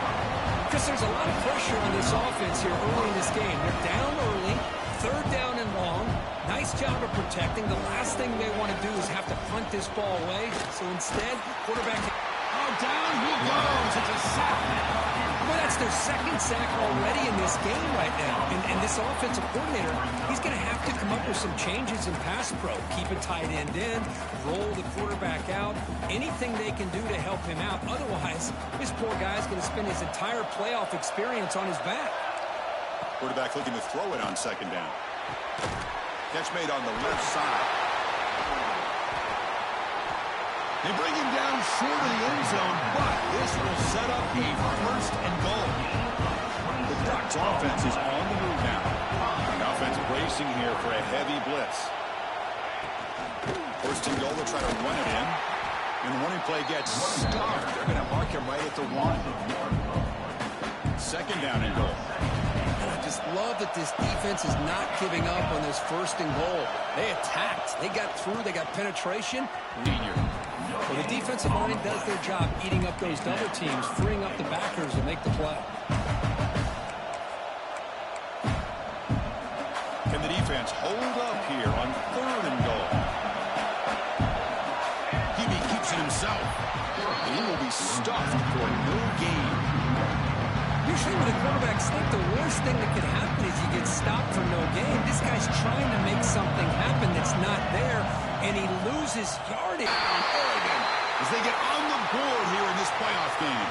Speaker 2: Chris, there's a lot of pressure on this offense here early in this game. They're down early, third down and long. Nice job of protecting. The last thing they want to do is have to punt this ball away. So instead, quarterback...
Speaker 1: Oh, down he goes. It's a sack.
Speaker 2: Well, that's their second sack already in this game right now. And this offensive coordinator, he's going to have to come up with some changes in pass pro. Keep a tight end in, roll the quarterback out, anything they can do to help him out. Otherwise, this poor guy's going to spend his entire playoff experience on his back.
Speaker 1: Quarterback looking to throw it on second down. Catch made on the left side. They bring him down short of the end zone, but this will set up a first and goal. The Ducks offense is on the move now. The offense bracing here for a heavy blitz. First and goal, they'll try to run it in. And the running play gets stuffed. They're going to mark him right at the 1. Second down and goal.
Speaker 3: And I just love that this defense is not giving up on this first and goal. They attacked. They got through. They got penetration. Well, the defensive line does their job eating up those double teams, freeing up the backers to make the play.
Speaker 1: Can the defense hold up here on 3rd and goal? Keeps it himself. And he will be stuffed for no gain.
Speaker 2: Usually when a quarterback's hit, the worst thing that could happen is you get stopped for no gain. This guy's trying to make something happen that's not there, and he loses yardage on Oregon
Speaker 1: as they get on the board here in this playoff game.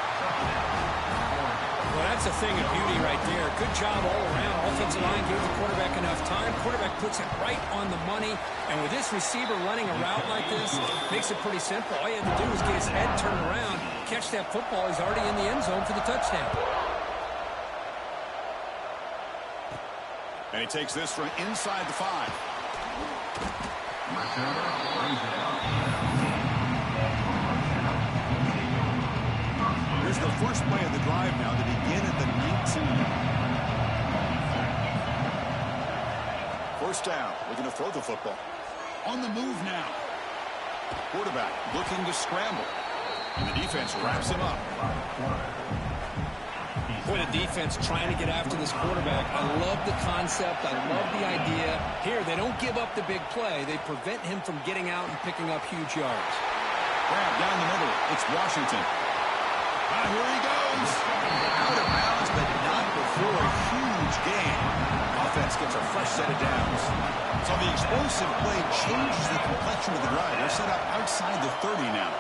Speaker 2: Well, that's a thing of beauty right there. Good job all around. Offensive line gave the quarterback enough time. Quarterback puts it right on the money. And with this receiver running a route like this, makes it pretty simple. All you have to do is get his head turned around, catch that football. He's already in the end zone for the touchdown.
Speaker 1: And he takes this from inside the 5. Here's the first play of the drive now to begin at the 19. First down, looking to throw the football. On the move now. Quarterback looking to scramble. And the defense wraps him up.
Speaker 2: Boy, the defense trying to get after this quarterback. I love the concept. I love the idea. Here, they don't give up the big play. They prevent him from getting out and picking up huge yards.
Speaker 1: Grab down the middle. It's Washington. Here he goes. Out of bounds, but not before a huge gain. Offense gets a fresh set of downs. So the explosive play changes the complexion of the drive. They're set up outside the 30 now.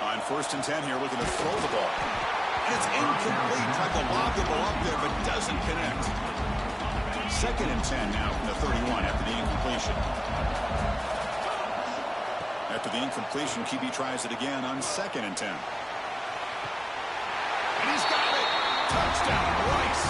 Speaker 1: On 1st and 10 here, looking to throw the ball. And it's incomplete. Tried to lob the ball up there, but doesn't connect. 2nd and 10 now from the 31 after the incompletion. After the incompletion, QB tries it again on 2nd and 10. And he's got it. Touchdown, Rice.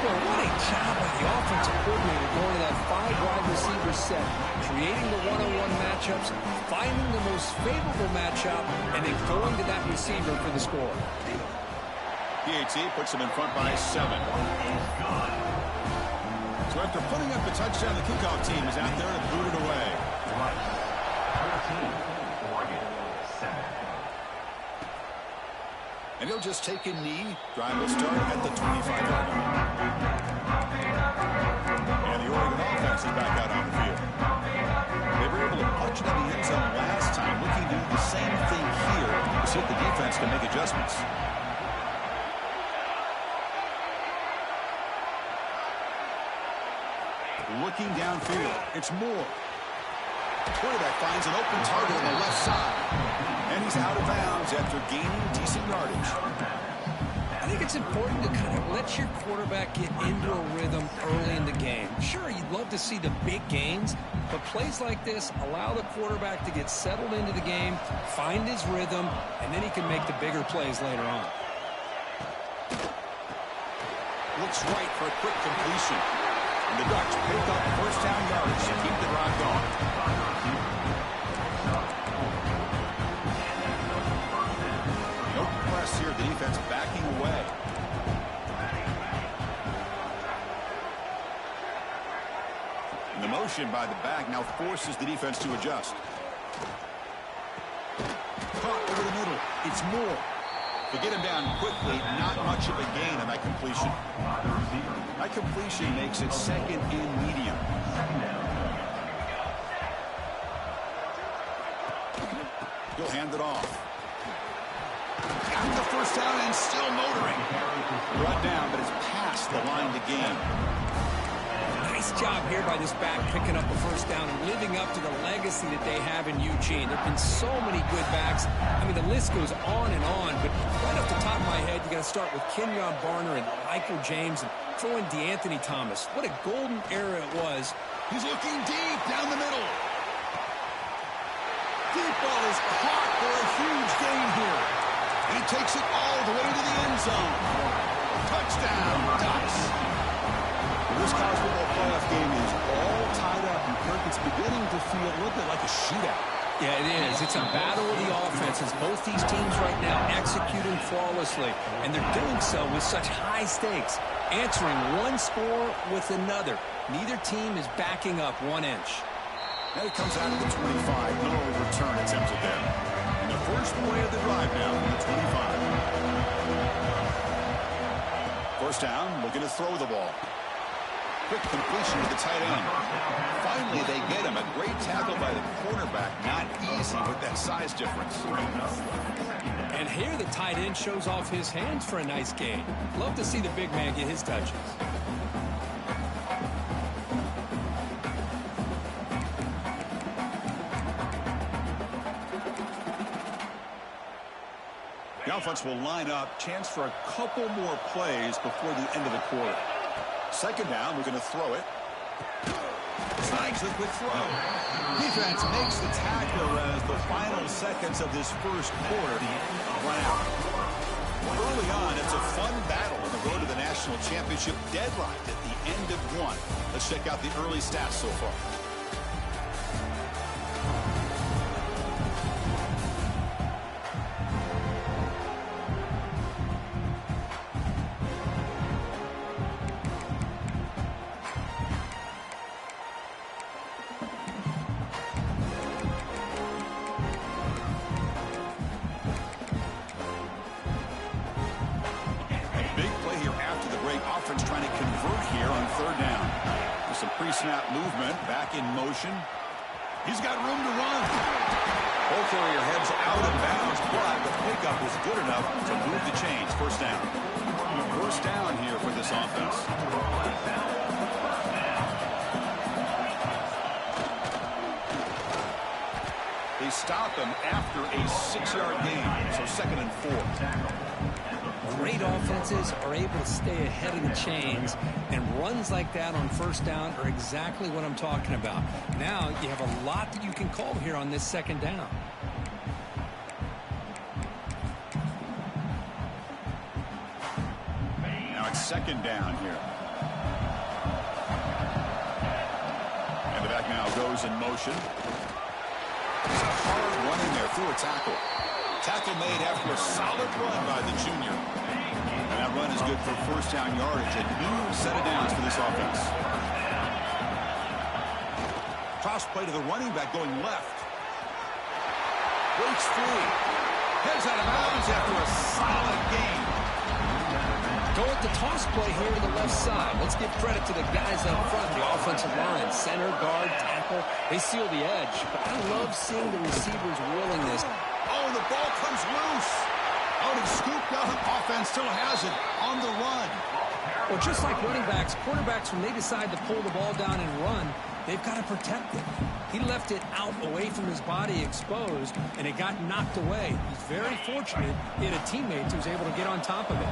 Speaker 2: Well, what a job by the offensive coordinator going to that 5-wide receiver set, creating the one-on-one matchups, finding the most favorable matchup, and then going to that receiver for the score.
Speaker 1: PAT puts him in front by 7. So after putting up the touchdown, the kickoff team is out there to boot it away. And he'll just take a knee. Drive will start at the 25-yard line. And the Oregon offense is back out on the field. They were able to punch it in the end zone last time. Looking to do the same thing here to see if the defense can make adjustments. Looking downfield. It's Moore. The quarterback finds an open target on the left side. And he's out of bounds after gaining decent yardage.
Speaker 2: I think it's important to kind of let your quarterback get into a rhythm early in the game. Sure, you'd love to see the big gains, but plays like this allow the quarterback to get settled into the game, find his rhythm, and then he can make the bigger plays later on.
Speaker 1: Looks right for a quick completion. And the Ducks pick up first down yardage to keep the drive going. No press here. The defense backing away. And the motion by the back now forces the defense to adjust. Caught over the middle. It's Moore. To get him down quickly, not much of a gain on that completion. That completion makes it 2nd and medium. He'll hand it off. Got the first down and still motoring. Brought down, but it's past the line to gain.
Speaker 2: Nice job here by this back picking up the first down and living up to the legacy that they have in Eugene. There have been so many good backs. I mean, the list goes on and on, but right off the top of my head, you got to start with Kenyon Barner and Michael James and throw in DeAnthony Thomas. What a golden era it was.
Speaker 1: He's looking deep down the middle. Deep ball is caught for a huge gain here. And he takes it all the way to the end zone. Touchdown, Ducks. This college football playoff game is all tied up, and Kirk, it's beginning to feel a little bit like a shootout.
Speaker 2: Yeah, it is. It's a battle of the offenses. Both these teams right now executing flawlessly, and they're doing so with such high stakes, answering one score with another. Neither team is backing up 1 inch.
Speaker 1: And it comes out of the 25. No return attempted there. And the first play of the drive now from the 25. First down, looking to throw the ball. Quick completion to the tight end. Finally, they get him. A great tackle by the cornerback. Not easy with that size difference.
Speaker 2: And here the tight end shows off his hands for a nice gain. Love to see the big man get his touches.
Speaker 1: The offense will line up. Chance for a couple more plays before the end of the quarter. Second down, we're going to throw it. Snags the quick throw. Defense makes the tackle as the final seconds of this first quarter run out. Early on, it's a fun battle on the road to the national championship, deadlocked at the end of one. Let's check out the early stats so far. Trying to convert here on third down. With some pre-snap movement, back in motion. He's got room to run. Ball carrier heads out of bounds, but the pickup is good enough to move the chains. First down. First down here for this offense. They stop him after a 6-yard gain, so second and 4.
Speaker 2: Great offenses are able to stay ahead of the chains, and runs like that on first down are exactly what I'm talking about. Now you have a lot that you can call here on this second down.
Speaker 1: Now it's second down here. And the back now goes in motion. It's a hard run in there through a tackle. Tackle made after a solid run by the junior. And that run is good for first down yardage. A new set of downs for this offense. Toss play to the running back going left. Breaks free. Heads out of bounds after a solid gain.
Speaker 2: Go with the toss play here to the left side. Let's give credit to the guys up front, the offensive line, center, guard, tackle. They seal the edge. But I love seeing the receivers' willingness.
Speaker 1: Oh, the ball comes loose. Oh, he scooped up. Offense still has it on the run.
Speaker 2: Well, just like running backs, quarterbacks, when they decide to pull the ball down and run, they've got to protect it. He left it out away from his body exposed, and it got knocked away. He's very fortunate he had a teammate who was able to get on top of it.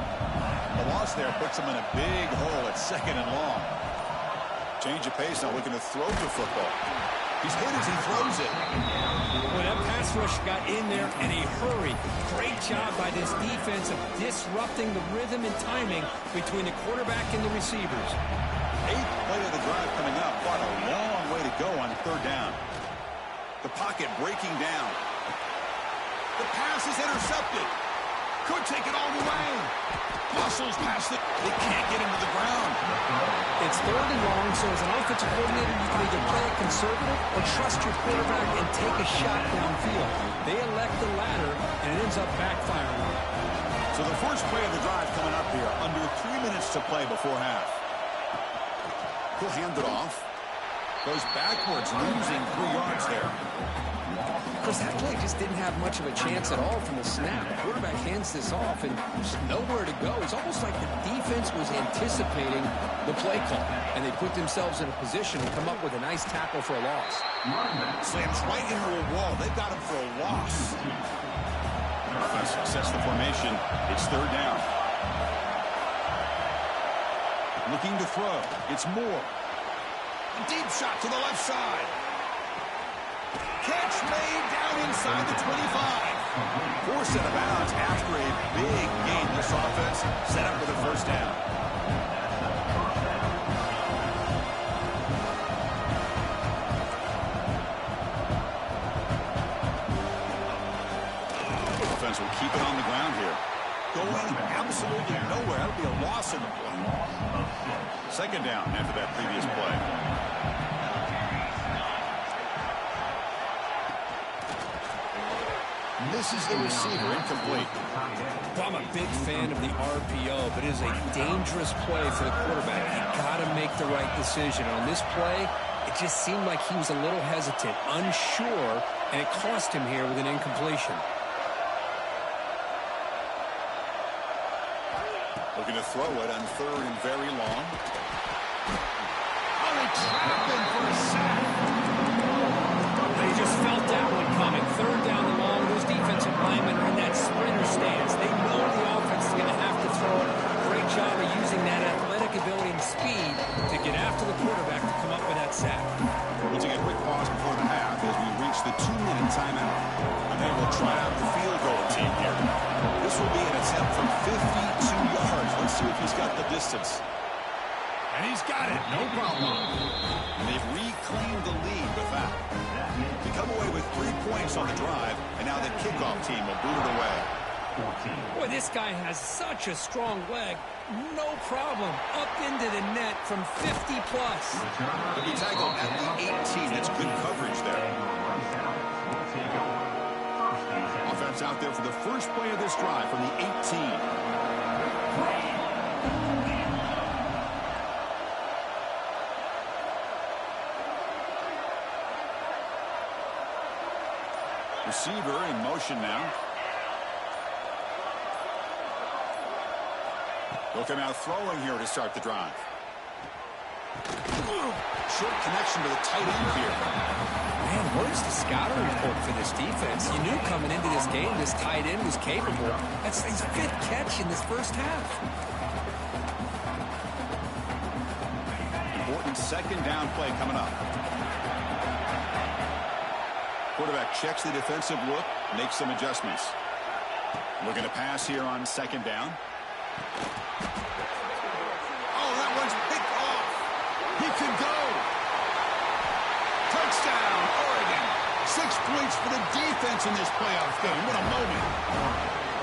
Speaker 1: The loss there puts him in a big hole at second and long. Change of pace now, looking to throw the football. He's hit as he throws it.
Speaker 2: Well, that pass rush got in there in a hurry. Great job by this defense of disrupting the rhythm and timing between the quarterback and the receivers.
Speaker 1: 8th play of the drive coming up. What a long way to go on third down. The pocket breaking down. The pass is intercepted. Could take it all the way. Muscles past it. They can't get him to the ground.
Speaker 2: It's third and long, so as an offensive coordinator, you can either play it conservative or trust your quarterback and take a shot downfield. They elect the latter, and it ends up backfiring.
Speaker 1: So the first play of the drive coming up here. Under 3 minutes to play before half. He'll hand it off. Goes backwards, losing 3 yards there.
Speaker 2: Chris, that play just didn't have much of a chance at all from the snap. The quarterback hands this off, and there's nowhere to go. It's almost like the defense was anticipating the play call, and they put themselves in a position to come up with a nice tackle for a loss.
Speaker 1: Slams right into a wall. They've got him for a loss. Success the formation. It's third down. Looking to throw. It's Moore. Deep shot to the left side. Catch made down inside the 25. Forced out of bounds after a big gain. This offense set up with a first down. keep it on the ground here. Going absolutely nowhere. That'll be a loss in the play. Second down after that previous play. Misses the receiver, incomplete.
Speaker 2: Well, I'm a big fan of the RPO, but it is a dangerous play for the quarterback. You got to make the right decision. On this play, it just seemed like he was a little hesitant, unsure, and it cost him here with an incompletion.
Speaker 1: Looking to throw it on third and very long. Oh, they trapped him for a sack.
Speaker 2: They just felt that one coming. Third down and long. Those defensive linemen are in that sprinter stance. They know the offense is going to have to throw it. Great job of using that athletic ability and speed to get after the quarterback to come up with that sack.
Speaker 1: We'll take a quick pause before the half as we reach the 2-minute timeout. And then we'll try out the field goal team here. This will be an attempt from 52 yards. Let's see if he's got the distance. And he's got it. No problem. And they've reclaimed the lead with that. They come away with 3 points on the drive, and now the kickoff team will boot it away.
Speaker 2: Boy, this guy has such a strong leg. No problem. Up into the net from 50-plus.
Speaker 1: He'll be tackled at the 18. That's good coverage there. Offense out there for the first play of this drive from the 18. Receiver in motion now. He'll come out throwing here to start the drive. Short connection to the tight end here.
Speaker 2: Man, where's the scouting report for this defense? You knew coming into this game this tight end was capable. That's his 5th catch in this first half.
Speaker 1: Important second down play coming up. Quarterback checks the defensive look, makes some adjustments. Looking to pass here on second down. Oh, that one's picked off. He can go. Touchdown, Oregon. 6 points for the defense in this playoff game. What a moment.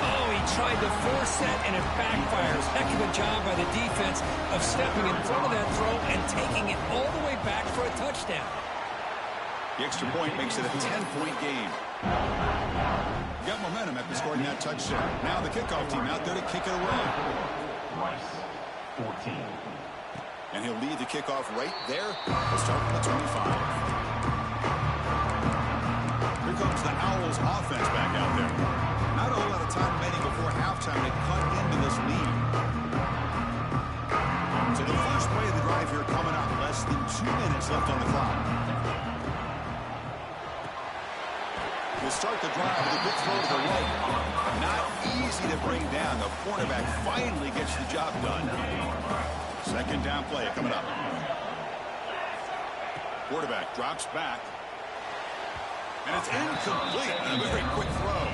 Speaker 2: Oh, he tried to force that, and it backfires. Heck of a job by the defense of stepping in front of that throw and taking it all the way back for a touchdown.
Speaker 1: The extra point makes it a 10-point game. Got momentum after scoring that touchdown. Now the kickoff team out there to kick it away. 14. And he'll lead the kickoff right there. We'll start from the 25. Here comes the Owls offense back out there. Not a whole lot of time remaining before halftime to cut into this lead. So the first play of the drive here coming up. Less than 2 minutes left on the clock. We'll start the drive with a good throw to the right. Not easy to bring down. The cornerback finally gets the job done. Second down play coming up. Quarterback drops back. And it's incomplete. A very quick throw.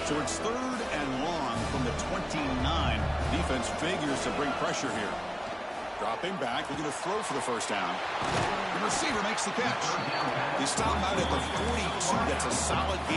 Speaker 1: So it's third and long from the 29. Defense figures to bring pressure here. Dropping back, looking to throw for the first down. The receiver makes the catch. They stop him out at the 42. That's a solid game.